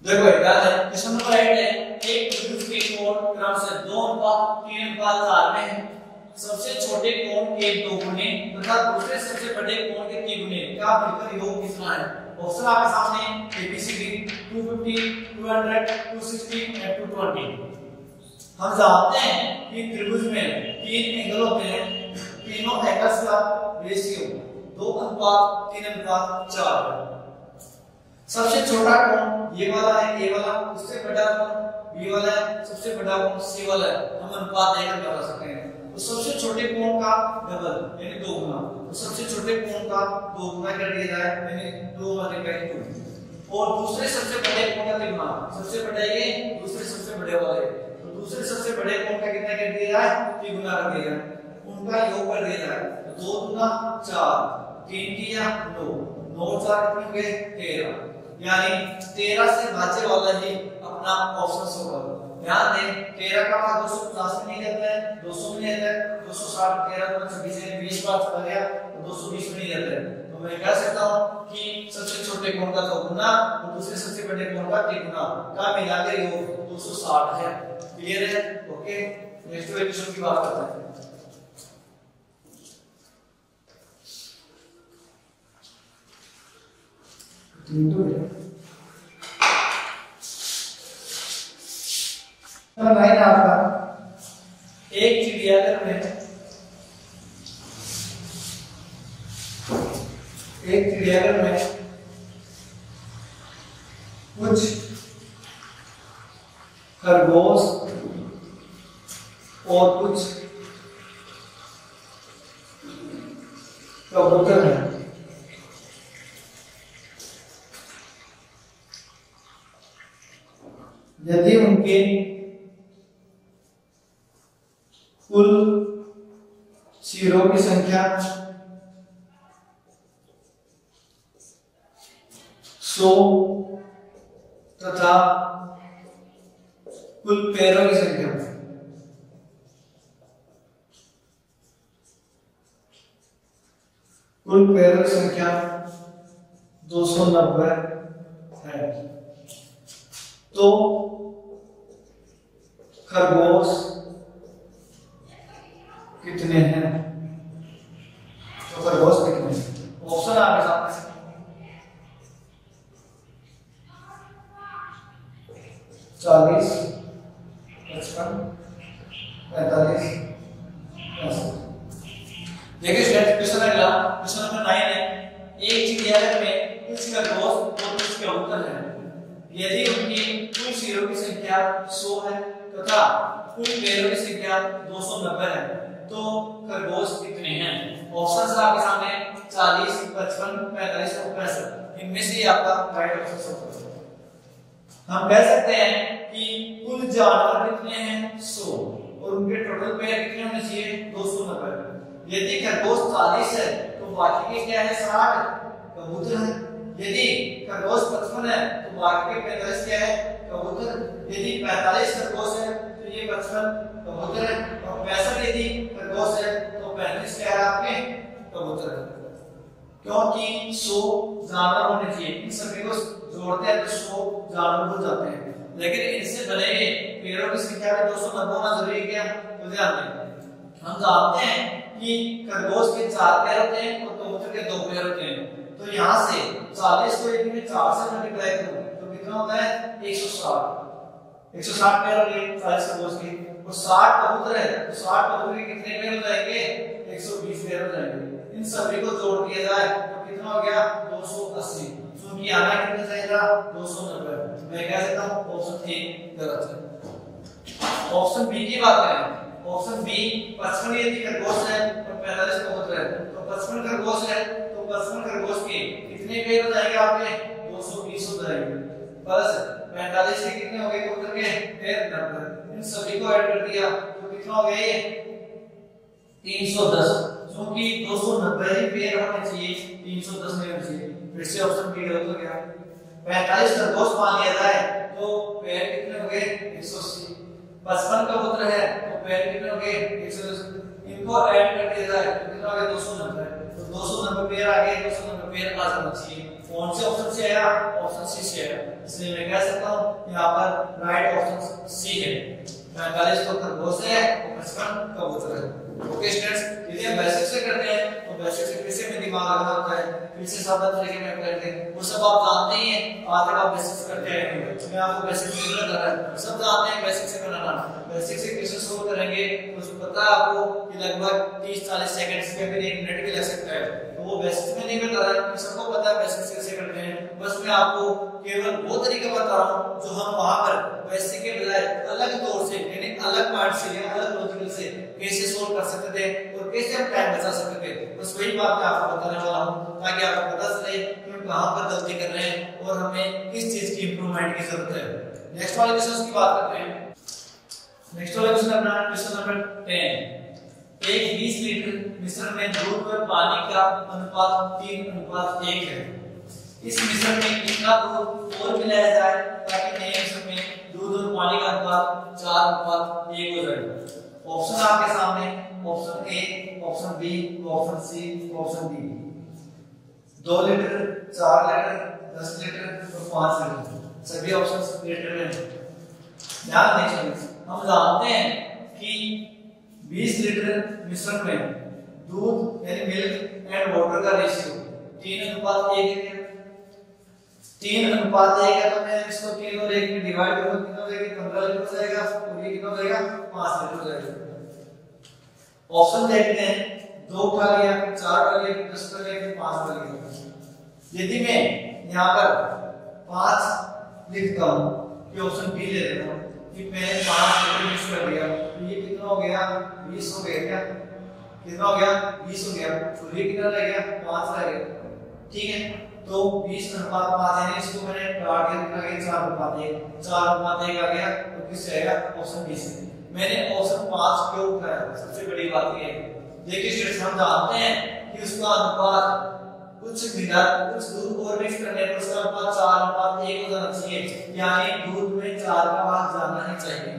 देखो ध्यान दें क्वेश्चन नंबर 8 है एक त्रिभुज के कोण क्रम से 2:3:4 में है। सबसे छोटे कोण के 2 गुने तथा दूसरे सबसे बड़े कोण के 3 गुने का मिलकर योग कितना है? ऑप्शन आपके सामने एबीसीडी 250, 200, 260 और 220। हम जानते हैं कि त्रिभुज में 3 एंगल होते हैं। तीनों एंगल्स का रेशियो 2:3:4 है। सबसे छोटा कोण ये वाला है, ए वाला, उससे बड़ा कोण बी वाला है, सबसे बड़ा कोण सी वाला है। हम अनुपात देकर बता सकते हैं। तो सबसे छोटे कोण का डबल यानी 2 गुना, तो सबसे छोटे कोण का 2 गुना कर दिया जाए यानी 2 × 2 और दूसरे सबसे बड़े कोण का कितना? सबसे बड़ा ये, दूसरे सबसे बड़े वाले, तो दूसरे सबसे बड़े कोण का कितना कर दिया जाए? 3 गुना कर दिया जाए, उनका योग कर दिया जाए। तो 2 गुना 4, 3 दिया 9, 9 4 कितने हो गए? 13, यानी 13 से भाज्य वाला ही अपना ऑप्शन होगा। ध्यान दें 13 का मान 250 में नहीं रहता है, 200 में रहता है, 260 13 तो 26 है, 20 बार चला गया तो 220 में नहीं रहता है। तो मैं कह सकता हूं कि सबसे छोटे कोण का 2 गुना और दूसरे सबसे बड़े कोण का 3 गुना का मिलाकर योग 260 है। क्लियर है? ओके, नेक्स्ट क्वेश्चन की बात करते हैं। लाइन आपका एक चिड़ियाघर में कुछ खरगोश और कुछ कबूतर हैं। यदि उनके कुल सिरों की संख्या 100 तथा कुल पैरों की संख्या 290 है, तो खरगोश कितने हैं? तो खरगोश कितने हैं? ऑप्शन आपके सामने 40, 55, 45, 50। देखिए स्टूडेंट क्वेश्चन अगला क्वेश्चन नंबर 9 है एक चिड़ियाघर में कुछ खरगोश और कुछ कबूतर हैं। यदि उनकी कुल सिरों की संख्या 100 है तथा कुल पैरों की संख्या 290 है तो खरगोश कितने हैं? ऑप्शंस आपके सामने 40, 55, 45 और 65। इनमें से आपका राइट ऑप्शन है। हम कह सकते हैं कि कुल जानवर कितने हैं? 100 और उनके टोटल पैर कितने होने चाहिए? 290। यदि खरगोश 40 है तो बाकी के क्या है? 60 कबूतर है। यदि खरगोश 55 है तो बाकी के 45 क्या है? कबूतर। यदि 45 खरगोश है तो ये 55 कबूतर है और 65 यदि खरगोश है तो 35 क्या है? आपके कबूतर है। क्योंकि 100 जानवर होने चाहिए, इन सभी को जोड़ते हैं तो 100 जानवर हो जाते हैं, लेकिन इनसे बने पेड़ों की संख्या भी 290 होना जरूरी क्या? तो ध्यान दें हम जानते हैं कि खरगोश के 4 पैर होते हैं और कबूतर के 2 पैर होते हैं। तो यहाँ से 40 को यदि मैं 4 से मल्टीप्लाई करूं तो कितना होता है? 160 पैर हो गए 40 खरगोश के और 60 कबूतर है तो 60 कबूतर के कितने पैर हो जाएंगे? 120 पैर हो जाएंगे। इन सभी को जोड़ दिया जाए तो कितना हो गया? 280। क्योंकि आना कितना चाहिए? 290। मैं कह सकता हूं ऑप्शन ए गलत है। ऑप्शन बी की बात करें, ऑप्शन बी 55 यदि खरगोश है और 45 कबूतर है तो 55 खरगोश है तो 55 खरगोश के कितने पैर हो जाएंगे? आपके 220 हो जाएंगे प्लस 45 के कितने हो गए कबूतर के? पैर 90। इन सभी को ऐड कर दिया तो 310, क्योंकि 290 ही पेयर होने चाहिए, 310 नहीं होने चाहिए। फिर से ऑप्शन बी गलत हो गया। 45 खरगोश मान लिया जाए तो पेयर कितने हो गए? 180। 55 कबूतर है तो पेयर कितने हो गए? 180। इनको ऐड कर दिया जाए तो कितना आ गया? 290। तो 290 पेयर आ गए, 290 पेयर आ जाना चाहिए। कौन से ऑप्शन से आया? ऑप्शन सी से आया। इसलिए मैं कह सकता हूं यहाँ पर राइट ऑप्शन सी है। 45 तो खरगोश है और 55 कबूतर है। ओके स्टूडेंट्स, यदि हम बेसिक से करते हैं तो बेसिक से कैसे में दिमाग लगाना होता है, फिर से सादा तरीके में करते हैं, वो सब आप जानते ही हैं। आज तक आप बेसिक से करते आए, मैं आपको बेसिक से नहीं बता रहा, सब जानते हैं बेसिक से बनाना। बेसिक से क्वेश्चन सोल्व करेंगे तो पता है आपको कि लगभग 30-40 सेकंड या फिर 1 मिनट भी लग सकता है। तो वो बेसिक में नहीं बता रहा, सबको पता है बेसिक से कैसे करते हैं। बस मैं आपको केवल वो तरीका बता रहा हूं जो हम वहां पर बेसिक के बजाय अलग तौर से, यानी अलग पार्ट से या अलग लॉजिकल से कैसे सोल्व कर सकते थे और कैसे हम टाइम बचा सकते थे। बस वही बात मैं आपको बताने वाला हूं ताकि आपको पता चले कि हम कहां पर गलती कर रहे हैं और हमें किस चीज की इंप्रूवमेंट की जरूरत है। नेक्स्ट वाले क्वेश्चन की बात करते हैं। नेक्स्ट वाला क्वेश्चन अपना क्वेश्चन नंबर 10। एक 20 लीटर मिश्रण में दूध और पानी का अनुपात 3:1 है। इस मिश्रण में कितना दूध और मिलाया जाए ताकि नए मिश्रण में दूध और पानी का अनुपात 4:1 हो जाए। ऑप्शन आपके सामने, option A, option B, option C, option D. 2 litre, 4 litre, 10 litre और 5 लीटर, सभी ऑप्शंस लीटर में हैं। ध्यान दें, हम जानते हैं कि 20 लीटर मिश्रण में दूध यानी मिल्क एंड वाटर का रेशियो 3:1 है। 3:1 है तो मैं इसको 3 और 1 में डिवाइड करूं, कितना हो जाएगा? 15 लीटर हो जाएगा और ये कितना हो जाएगा? 5 लीटर हो जाएगा। ऑप्शन देखते हैं, 2 उठा लिया, 4 उठा लिया, 10 उठा लिया, 5 उठा लिया। यदि मैं यहाँ पर 5 लिखता हूँ कि ऑप्शन बी ले लेता हूँ कि मैंने 5 लीटर मिक्स कर दिया तो ये कितना हो गया? 20 हो गया। क्या कितना हो गया? 20 हो गया। तो ये कितना रह गया? 5 रह गया। ठीक है, तो 20:5 यानी इसको मैंने काट के लिखा गया 4:1। 4:1 आ गया तो किस रहेगा? ऑप्शन बी से। मैंने ऑप्शन 5 क्यों उठाया? सबसे बड़ी बात ये है, देखिए स्टूडेंट्स, हम जानते हैं कि उसका अनुपात कुछ मिला, कुछ दूध और मिक्स करने पर उसका अनुपात 4:1 हो जाना चाहिए, यानी दूध में 4 का भाग जाना ही चाहिए।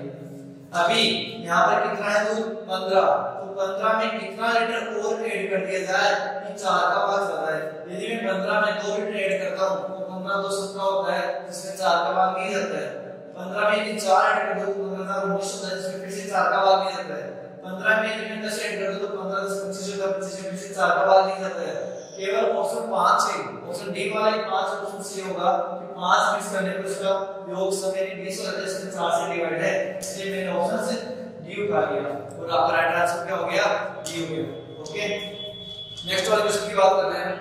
अभी यहाँ पर कितना है दूध? 15, तो 15 में कितना लीटर और ऐड कर दिया जाए कि 4 का भाग ज्यादा है। यदि मैं 15 में 2 लीटर ऐड करता हूँ तो 15 2 17 होता है, जिसमें 4 का भाग नहीं जाता है। 15 में यदि 4 ऐड कर दो तो 15,19 होता है, जिसमें फिर से 4 का भाग नहीं जाता है। 15 में यदि मैं 10 ऐड कर दो तो 15 10 25 होता है, 25 में फिर से 4 का भाग नहीं जाता है। केवल ऑप्शन 5 है, ऑप्शन डी वाला ही 5 ऑप्शन सी होगा कि 5 मिक्स करने पर उसका योग समय 20 हो जाता है, इसमें 4 से डिवाइड है, इसलिए मैंने ऑप्शन से डी उठा लिया और आपका राइट आंसर क्या हो गया? डी हो गया। ओके, नेक्स्ट वाले क्वेश्चन की बात कर रहे हैं।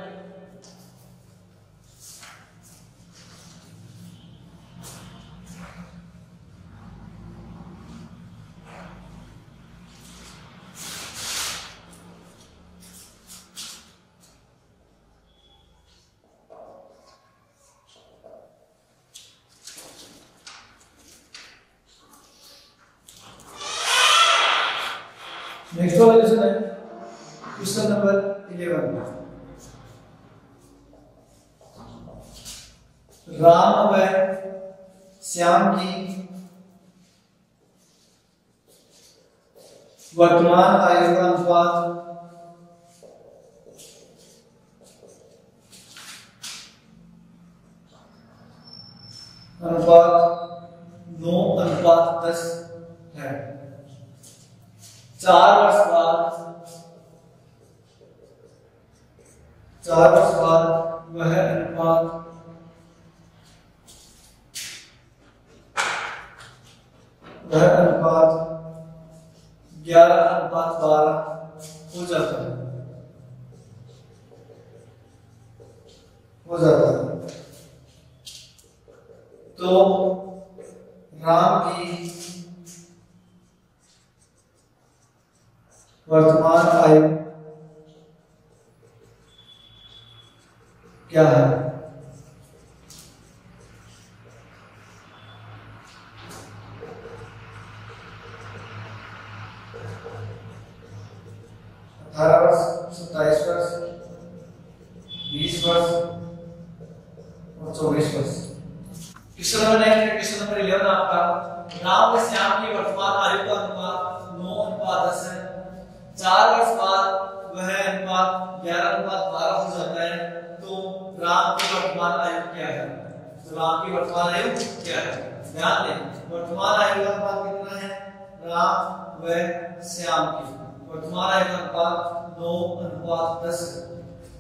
नेक्स्ट वाला क्वेश्चन है क्वेश्चन नंबर 11। राम व श्याम की वर्तमान आयु का अनुपात अनुपात 9:10 है। 4 वर्ष बाद वह अनुपात 11:12 हो जाता है। तो राम की वर्तमान आयु क्या है? 18 वर्ष, 27 वर्ष, 20 वर्ष और 24 वर्ष। Question number next, question number 11 आपका, राम व श्याम की वर्तमान आयु का अनुपात 9:10 है। 4 वर्ष बाद वह अनुपात 11:12 हो जाता है, तो राम की वर्तमान आयु क्या है? तो राम की वर्तमान आयु क्या है? ध्यान दें, वर्तमान आयु का अनुपात कितना है? राम व श्याम की वर्तमान आयु का अनुपात 9:10 है।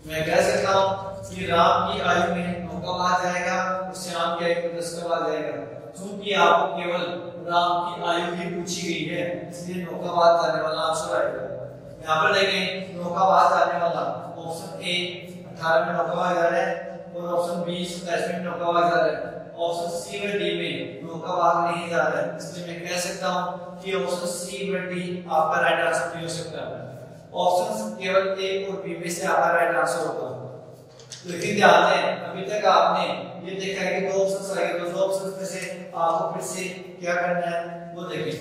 मैं कह सकता हूं कि राम की आयु में 9 कब आ जाएगा और श्याम की आयु में 10 कब आ जाएगा। क्योंकि आपको केवल राम की आयु ही पूछी गई है, इसलिए 9 का बाद आने वाला आंसर आएगा। यहाँ पर देखें 9 का बाद आने वाला ऑप्शन ए 18 में 9 का बाद आ रहा है और ऑप्शन बी 27 में 9 का बाद आ रहा है। ऑप्शन सी व डी में 9 का बाद नहीं जा रहा है, इसलिए मैं कह सकता हूँ कि ऑप्शन सी व डी आपका राइट आंसर नहीं हो सकता है। ऑप्शन केवल ए और बी में से आपका राइट आंसर होगा। लेकिन ध्यान दें, अभी तक आपने ये देखा है कि 2 ऑप्शंस आए, तो 2 ऑप्शंस में से आपको फिर से क्या करना है वो देखें।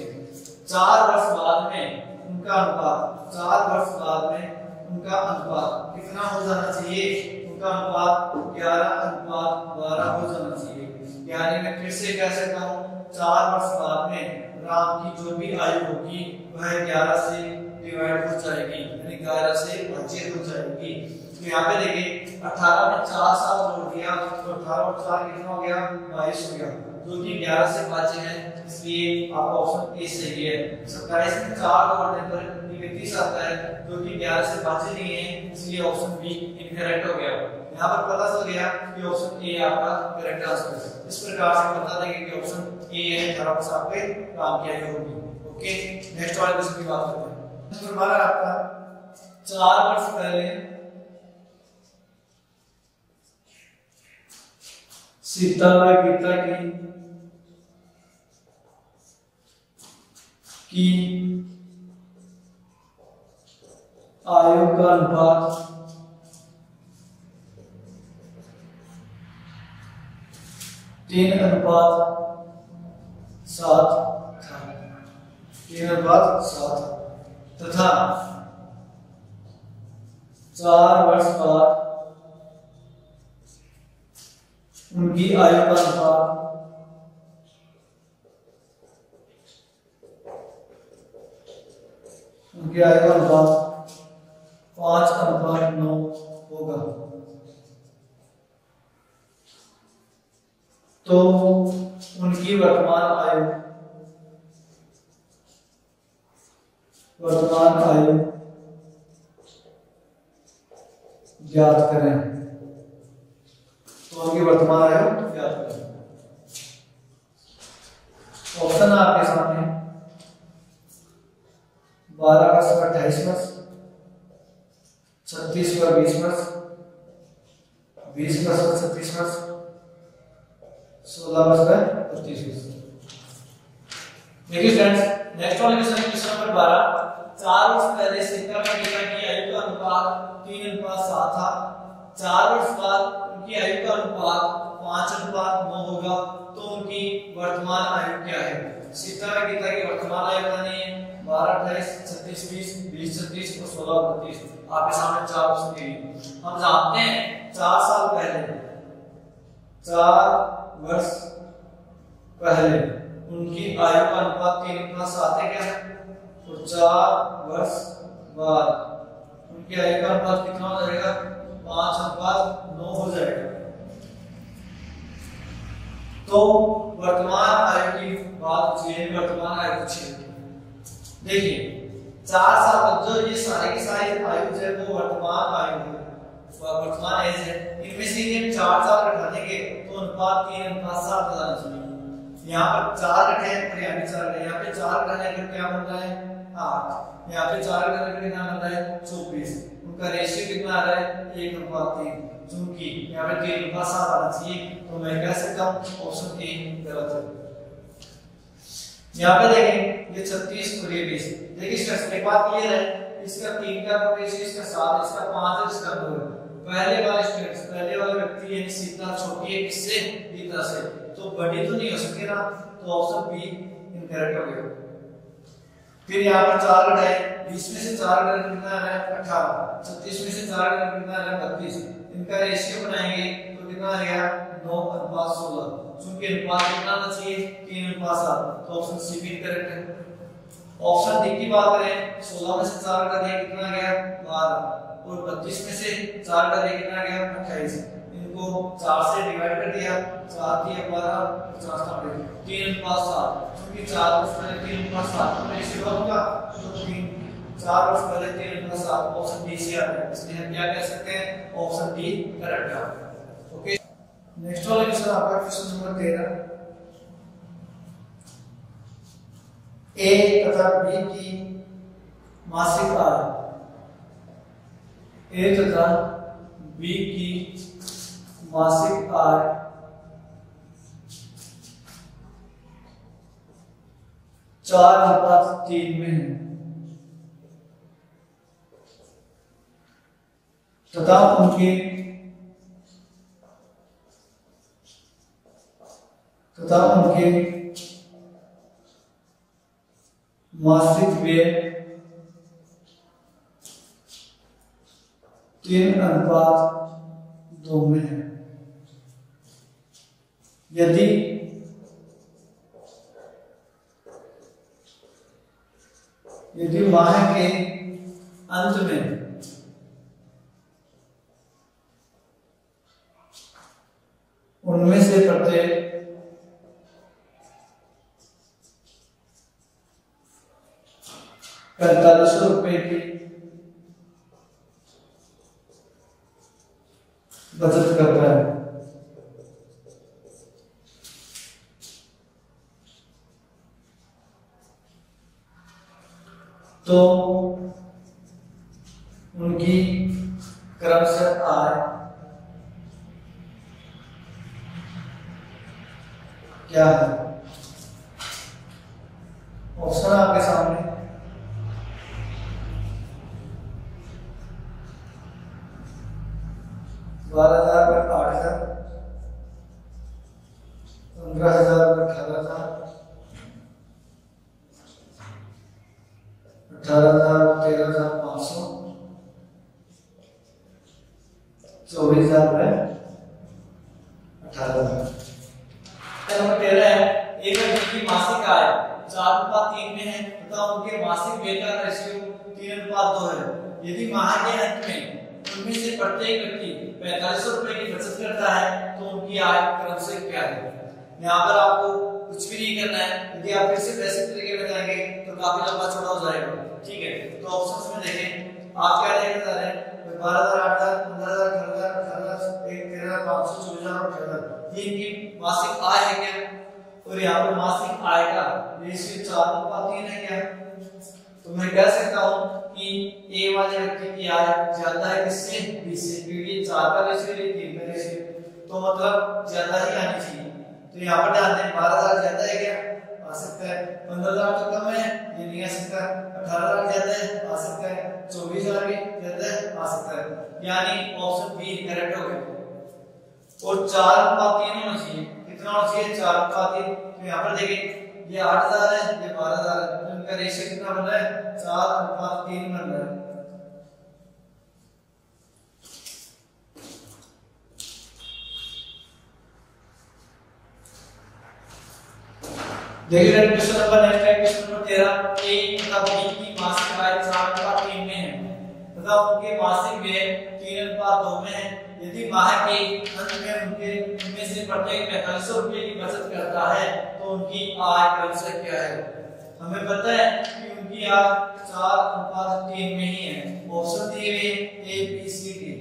4 वर्ष बाद में उनका अनुपात, 4 वर्ष बाद में उनका अनुपात कितना हो जाना चाहिए? उनका अनुपात 11:12 हो जाना चाहिए। यानी मैं फिर से कह सकता हूँ 4 वर्ष बाद में राम की जो भी आयु होगी वह 11 से डिवाइड हो जाएगी, यानी 11 से विभाजित हो जाएगी। तो यहाँ पे देखिए 18 में 4 साल जोड़ दिया तो 18 और 4 कितना हो गया? 22 हो गया, जो कि 11 से विभाज्य है, इसलिए आपका ऑप्शन ए सही है। 27 में 4 जोड़ने पर 31 आता है, जो कि 11 से विभाज्य नहीं है, इसलिए ऑप्शन बी इनकरेक्ट हो गया। यहाँ पर पता चल गया कि ऑप्शन ए आपका करेक्ट आंसर है। इस प्रकार से बता देंगे कि ऑप्शन ए है 18 वर्ष आपके राम की आयु होगी। ओके, नेक्स्ट वाले क्वेश्चन की बात करते हैं। नंबर 12 आपका, 4 वर्ष पहले सीता व गीता की आयु का अनुपात 3:7 था, 3:7 तथा 4 वर्ष बाद उनकी आयु का अनुपात 5:9 होगा। तो उनकी वर्तमान आयु ज्ञात करें। तो उनकी वर्तमान आयु ज्ञात करें। ऑप्शन है आपके सामने, 12 वर्ष पर 28 वर्ष, 36 पर 20 वर्ष, 20 वर्ष पर 36 वर्ष, 16 वर्ष पर 25 वर्ष। देखिए फ्रेंड्स, नेक्स्ट वाला क्वेश्चन नंबर 12, 4 वर्ष पहले सीता व गीता की आयु का अनुपात 3:7 था। 4 वर्ष बाद उनकी आयु का अनुपात 5:9 होगा। तो उनकी वर्तमान आयु क्या है? सीता व गीता की वर्तमान आयु बतानी है 12, 28, 36, 20, 20, 36 और 16, 32। आपके सामने 4 ऑप्शन दिए हैं। हम जानते हैं 4 साल पहले, 4 वर्ष पहले उनकी आयु का अनुपात 3:7 है क्या है? और 4 वर्ष बाद उनकी आयु का अनुपात कितना हो जाएगा? 5:9 हो जाएगा। तो वर्तमान आयु की बात पूछिए, वर्तमान आयु पूछिए। देखिए 4 साल जो ये सारे की सारी आयु है वो वर्तमान आयु है, वर्तमान एज है। इनमें से ये 4 साल घटाने के तो अनुपात 3:7 हो जाना चाहिए। यहाँ पर 4 घटे हैं और यहाँ पे 4 घटे, यहाँ पे 4 घटाने पर क्या बन रहा है? 8। यहाँ पे 4 घटाने पर कितना बन रहा है? 24। उनका रेशियो कितना आ रहा है? 1:3। चूंकि यहाँ पे 3:7 आना चाहिए, तो मैं कह सकता हूँ ऑप्शन ए गलत है। यहाँ पे देखें ये 36 और ये 20। देखिए स्टेप एक बात क्लियर है, इसका 3 का रेशियो, इसका 7, इसका 5 है, इसका 2 है। पहले वाले व्यक्ति यानी सीता छोटी है किससे? गीता से, तो बड़ी तो नहीं हो सकती ना, तो ऑप्शन बी इनकरेक्ट हो गया। फिर यहाँ पर 4 घटाए, 20 में से 4 घटाकर कितना आ रहा है 18, 36 में से 4 घटाकर कितना आ रहा है 32, इनका रेशियो बनाएंगे तो कितना आ गया 9:16। चूंकि अनुपात कितना होना चाहिए 3:7, तो ऑप्शन सी भी करेक्ट है। ऑप्शन डी की बात करें 16 में से 4 घटा दिया कितना आ गया 12 और 32 में से 4 घटा दिया कितना आ गया 28, इनको 4 से डिवाइड कर दिया, 4 दिया 12, 50 का 3:7, क्योंकि 4 वर्ष पहले 3:7 तो रेशियो होगा तो 3 4 वर्ष पहले 3:7, ऑप्शन डी से आता है, इसलिए हम क्या कह सकते हैं ऑप्शन डी करेक्ट है। ओके, नेक्स्ट वाला क्वेश्चन आपका क्वेश्चन नंबर 13, ए तथा बी की मासिक आय, ए तथा बी की मासिक आय 4:3 में है तथा उनके मासिक व्यय 3:2 में है। यदि माह के अंत में उनमें से प्रत्येक 4500 रुपए की बचत करता है तो उनकी क्रमशः आय क्या है। ऑप्शन आपके सामने 12,000 पर 8,000, 15,000 पर 18,000, 18,000 पर 13,500, 24,000 पर 18,000। नंबर 13 है, एक व्यक्ति की मासिक आय 4:3 में है तथा उनके मासिक व्यय का रेशियो 3:2 है। यदि माह के अंत में उनमें से प्रत्येक व्यक्ति 4500 रुपए की बचत करता है तो उनकी आय क्रमशः क्या है। यहाँ पर आपको कुछ भी नहीं करना है, यदि आप फिर से बेसिक तरीके में जाएंगे तो काफी लंबा चौड़ा हो जाएगा। ठीक है, तो ऑप्शंस में देखें आप क्या देखना चाह रहे हैं 12,000, 8,000, 15,000, 18,000, 13,500, 24,000 और 18,000, ये इनकी मासिक आय है क्या, और यहाँ पर मासिक आय का रेशियो 4:3 है क्या। तो मैं कह सकता हूँ कि ए वाले व्यक्ति की आय ज्यादा है किससे बी से, क्योंकि 4 का रेशियो है 3 का रेशियो, तो मतलब ज्यादा ही आनी चाहिए। तो यहाँ पर ध्यान दें 12,000 ज्यादा है क्या, आ सकता है, 15,000 तो कम है ये नहीं आ सकता, 18,000 ज्यादा है आ सकता है, 24,000 भी ज्यादा है आ सकता है, यानी ऑप्शन बी करेक्ट हो गया। और 4:3 होना चाहिए, कितना होना चाहिए 4:3। तो यहाँ पर देखिए ये 8,000 है ये 12,000 है, तो इनका रेशियो कितना बन रहा है 4:3 बन रहा है। देखिए क्वेश्चन नंबर नेक्स्ट है क्वेश्चन नंबर 13, ए तथा बी की मासिक आय 4:3 में है तथा उनके मासिक व्यय 3:2 में है। यदि माह के अंत में उनमें से प्रत्येक 4500 रुपए की बचत करता है तो उनकी आय क्रमशः क्या है। हमें पता है कि उनकी आय 4:3 में ही है। ऑप्शन दिए हुए ए बी सी डी,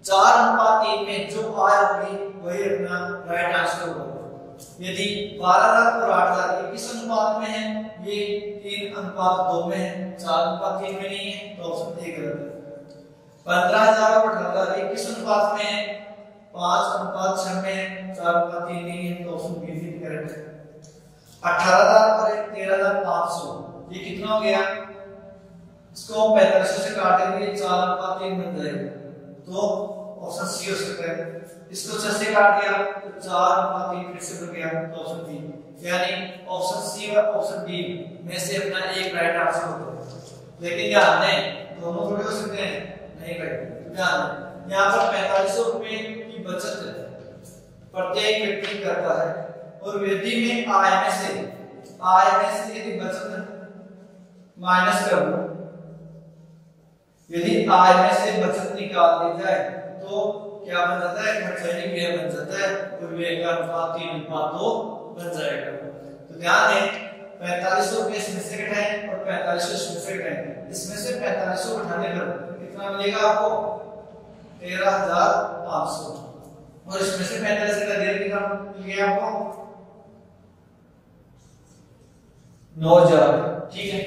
4:3 में जो आय होगी वही अपना राइट आंसर होगा। यदि 12,000 और 8,000 किस अनुपात में है, ये 3:2 में है, 4:3 में नहीं है, तो ऑप्शन ए गलत है। 15,000 और 18,000 किस अनुपात में है, 5:6 में है, 4:3 नहीं है, तो ऑप्शन बी भी करेक्ट है। 18,000 और 13,500 ये कितना हो गया, इसको 4500 से काट देंगे 4:3 बन जाएगा, तो ऑप्शन सी हो सकता है। इसको 6 से काट दिया तो 4:3 फिर से बन गया, तो ऑप्शन बी, यानी ऑप्शन सी और ऑप्शन डी में से अपना एक राइट आंसर होगा। लेकिन ध्यान दें दोनों थोड़े हो सकते हैं, नहीं भाई। तो ध्यान दें यहाँ पर 4500 रुपए की बचत प्रत्येक व्यक्ति करता है, और यदि मैं आय में से यदि बचत माइनस कर दूं, यदि आय में से बचत निकाल दी जाए तो क्या बन जाता है, खर्चाई व्यय बन जाता है, और व्यय का अनुपात 3:2 बन जाएगा। तो ध्यान दें 4500 रुपये इसमें से घटाएं और 4500 इसमें से घटाएं। इसमें से 4500 घटाने पर कितना मिलेगा आपको, 13500, और इसमें से 45 का देर कितना मिल गया आपको, 9000। ठीक है,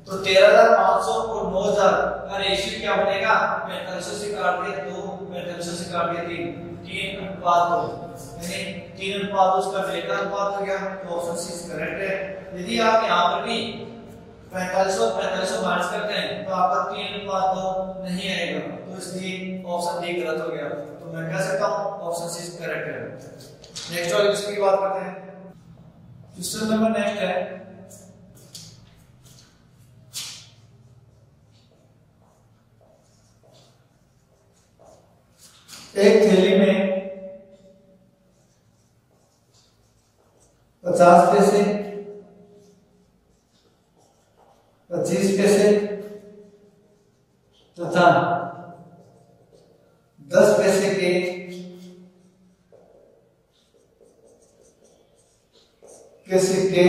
तो 13500 और 9000 का रेशियो क्या बनेगा, 4500 से काट दिया 2, 4500 से काट दिया 3:2, यानी 3:2 उसका व्यय का अनुपात हो गया। तो ऑप्शन सी इज करेक्ट है। यदि आप यहाँ पर भी 4500 माइनस करते हैं तो आपका 3:2 नहीं आएगा, तो इसलिए ऑप्शन डी गलत हो गया। तो मैं कह सकता हूँ ऑप्शन सी इज करेक्ट है। नेक्स्ट वाले क्वेश्चन की बात करते हैं। क्वेश्चन नंबर नेक्स्ट है, एक थैली में 50 पैसे, 25 पैसे तथा 10 पैसे के सिक्के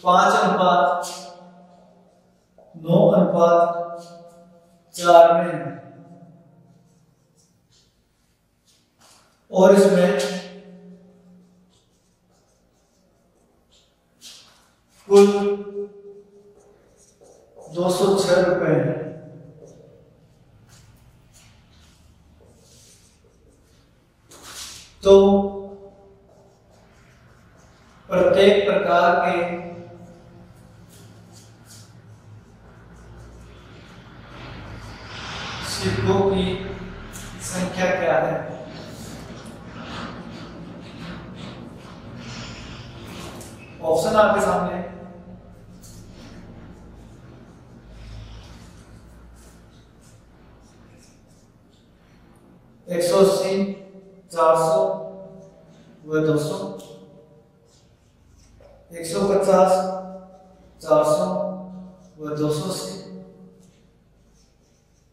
5:9:4 में है, और इसमें कुल 206 रुपए हैं। तो प्रत्येक प्रकार के सिक्कों की संख्या क्या है। ऑप्शन आपके सामने 180, 400 व 200, 150, 400 व 280,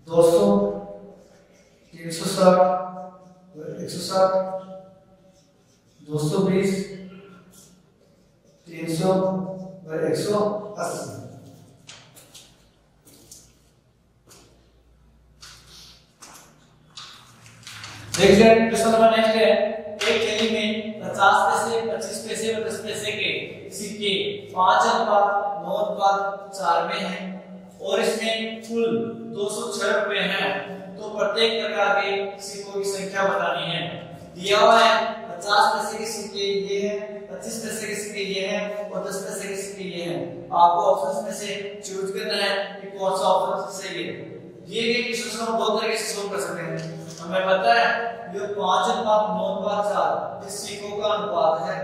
200, 360 व 160, 220, 300 व 180। देखिए क्वेश्चन नंबर नेक्स्ट है, एक थैली में 50 पैसे, 25 पैसे और 10 पैसे के सिक्के 5:9:4 में हैं, और इसमें कुल 206 रुपए हैं। तो प्रत्येक प्रकार के सिक्कों की संख्या बतानी है। दिया हुआ है 50 पैसे के सिक्के ये है, 25 पैसे के सिक्के ये है, और 10 पैसे के सिक्के ये है। आपको ऑप्शंस में से चूज करना है कि कौन सा ऑप्शन सही है। दिए गए क्वेश्चन को दो तरीके से सोल्व कर सकते हैं। हमें पता है ये 5:9:4 इस सिक्कों का अनुपात है,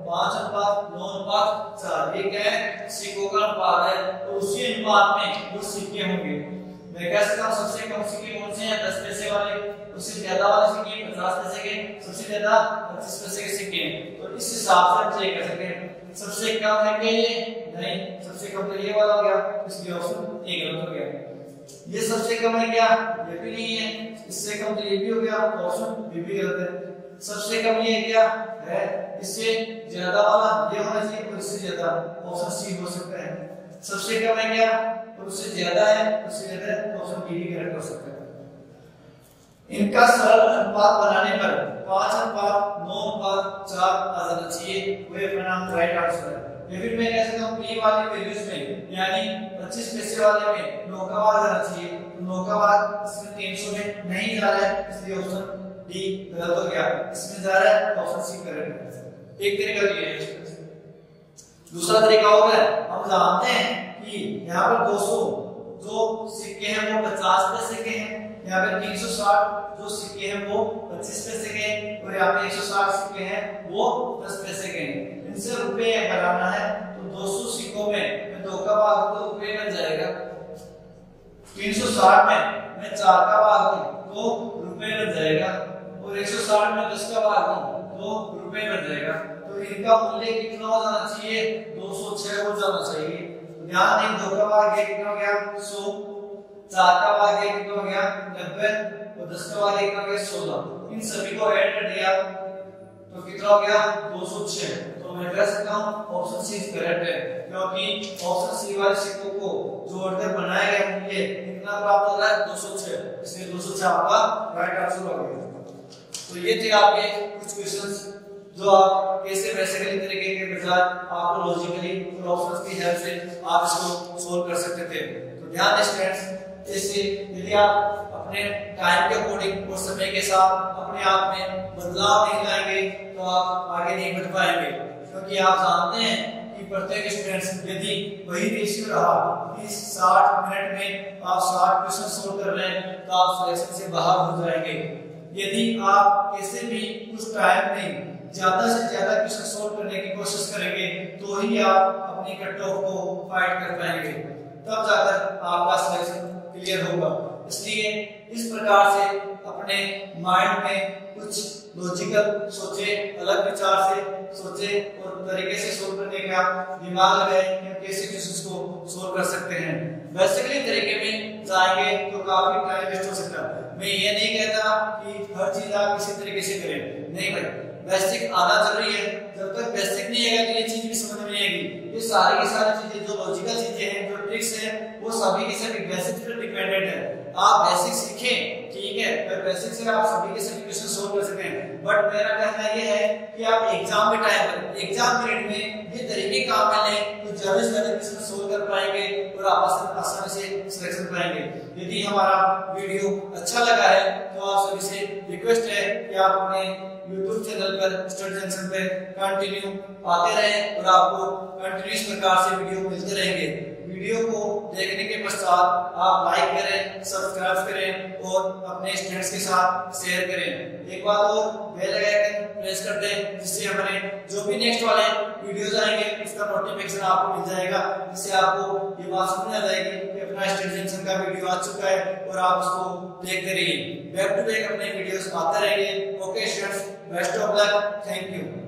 5:9:4 ये क्या है, सिक्कों का अनुपात है। तो उसी अनुपात में वो सिक्के होंगे। मैं कह सकता हूँ सबसे कम सिक्के कौन से हैं, 10 पैसे वाले, उससे ज्यादा वाले सिक्के 50 पैसे के, सबसे ज्यादा 25 पैसे के सिक्के। तो इस हिसाब से हम चेक कर सकते हैं। सबसे कम है क्या ये, नहीं, सबसे कम तो ये वाला हो गया, इसलिए ऑप्शन ए गलत हो गया। ये सबसे कम है क्या, ये भी नहीं है, इससे कम तो ये भी हो गया, तो ऑप्शन बी भी गलत है। सबसे कम ये क्या है, इससे ज्यादा वाला ये होना चाहिए, और इससे ज्यादा ऑप्शन सी हो सकता है। सबसे कम है क्या, और उससे ज्यादा है, उससे ज्यादा है, तो ऑप्शन बी भी करेक्ट हो सकता है। इनका सरल अनुपात बनाने पर 5:9:4 आ जाना चाहिए, वही परिणाम राइट आंसर है। या फिर मैं कह सकता हूँ पी वाली वैल्यूज में, यानी 25 पैसे वाले में 9 का भाग जाना चाहिए, तो 9 का भाग इसमें 300 में नहीं जा रहा है, इसलिए ऑप्शन डी गलत हो गया। इसमें जा रहा है, ऑप्शन सी करेक्ट है। एक तरीका ये है। दूसरा तरीका होगा, हम जानते हैं कि यहाँ पर 200 जो सिक्के हैं वो 50 पैसे के हैं, यहाँ पे 360 जो सिक्के हैं वो 25 पैसे के हैं, और यहाँ पे 160 सिक्के हैं वो 10 पैसे के हैं। इनसे रुपए बनाना है, तो 200 सिक्कों में 2 का भाग तो रुपए बन जाएगा, 360 में मैं 4 का भाग दूं तो रुपए बन जाएगा, और 160 में 10 का भाग दूं तो रुपए बन जाएगा। तो इनका मूल्य कितना हो जाना चाहिए? 206 हो जाना चाहिए। ध्यान दें, 2 का भाग कितना हो गया? 100, 4 का भाग कितना हो गया? 90, और 10 का भाग कितना हो गया? 16। इन सभी को ऐड कर दिया तो कितना हो गया? 206। तो मैं कह सकता हूं ऑप्शन सी इज करेक्ट है, क्योंकि ऑप्शन सी वाले सिक्कों को जोड़कर बनाया गया मूल्य कितना प्राप्त हो रहा है? 206, इसलिए 206 आपका राइट आंसर हो गया। तो ये थे आपके कुछ क्वेश्चंस जो आप कैसे बेसिकली तरीके के बजाय आपको लॉजिकली और ऑप्शंस की हेल्प से आप इसको सोल्व कर सकते थे। तो ध्यान दें स्टूडेंट्स, जैसे यदि आप अपने टाइम के अकॉर्डिंग और समय के साथ अपने आप में बदलाव नहीं लाएंगे तो आप आगे नहीं बढ़ पाएंगे, क्योंकि आप जानते हैं कि प्रत्येक स्टूडेंट्स यदि वही रेशियो रहा कि 60 मिनट में आप 60 क्वेश्चन सोल्व कर रहे हैं तो आप सिलेक्शन से बाहर हो जाएंगे। यदि आप कैसे भी उस टाइम में ज्यादा से ज्यादा क्वेश्चन सोल्व करने की कोशिश करेंगे तो ही आप अपनी कट ऑफ को फाइट कर पाएंगे, तब जाकर आपका सिलेक्शन क्लियर होगा। इसलिए इस प्रकार से अपने माइंड में कुछ लॉजिकल सोचे, अलग विचार से सोचे और तरीके से सोल्व करने का दिमाग लगाए कि कैसे क्वेश्चंस को सोल्व कर सकते हैं। बेसिकली तरीके में जाएंगे तो काफी टाइम वेस्ट हो सकता है। मैं ये नहीं कहता कि हर चीज आप इसी तरीके से करें, नहीं भाई, बेसिक आना जरूरी है। जब तक बेसिक नहीं आएगा तो ये चीज भी समझ में नहीं आएगी। ये सारी की सारी चीजें जो लॉजिकल चीजें हैं, जो ट्रिक्स हैं, वो सभी की सभी बेसिक पर डिपेंडेंट है। आप बेसिक सीखें, ठीक है, पर बेसिक से आप सभी के सभी क्वेश्चन सोल्व कर सकते हैं। बट मेरा कहना ये है कि आप एग्जाम के टाइम पर, एग्जाम पीरियड में ये तरीके काम में लें तो ज्यादा से ज्यादा क्वेश्चन सोल्व कर पाएंगे और आप आसानी से सिलेक्शन पाएंगे। यदि हमारा वीडियो अच्छा लगा है तो आप सभी से रिक्वेस्ट है कि आप अपने YouTube चैनल पर स्टडी जंक्शन पे कंटिन्यू आते रहें और आपको कंटिन्यूस प्रकार से वीडियो मिलते रहेंगे। वीडियो को देखने के पश्चात आप लाइक करें, सब्सक्राइब करें और अपने स्टूडेंट्स के साथ शेयर करें। एक बात और, बेल आइकन प्रेस कर दें जिससे हमारे जो भी नेक्स्ट वाले वीडियोस आएंगे उसका नोटिफिकेशन आपको मिल जाएगा, जिससे आपको ये बात समझ आ जाएगी कि अपना स्टडी जंक्शन का वीडियो आ चुका है और आप उसको देखते रहिए। बैक टू बैक अपने वीडियोस आते रहेंगे। Okay students, best of luck, thank you.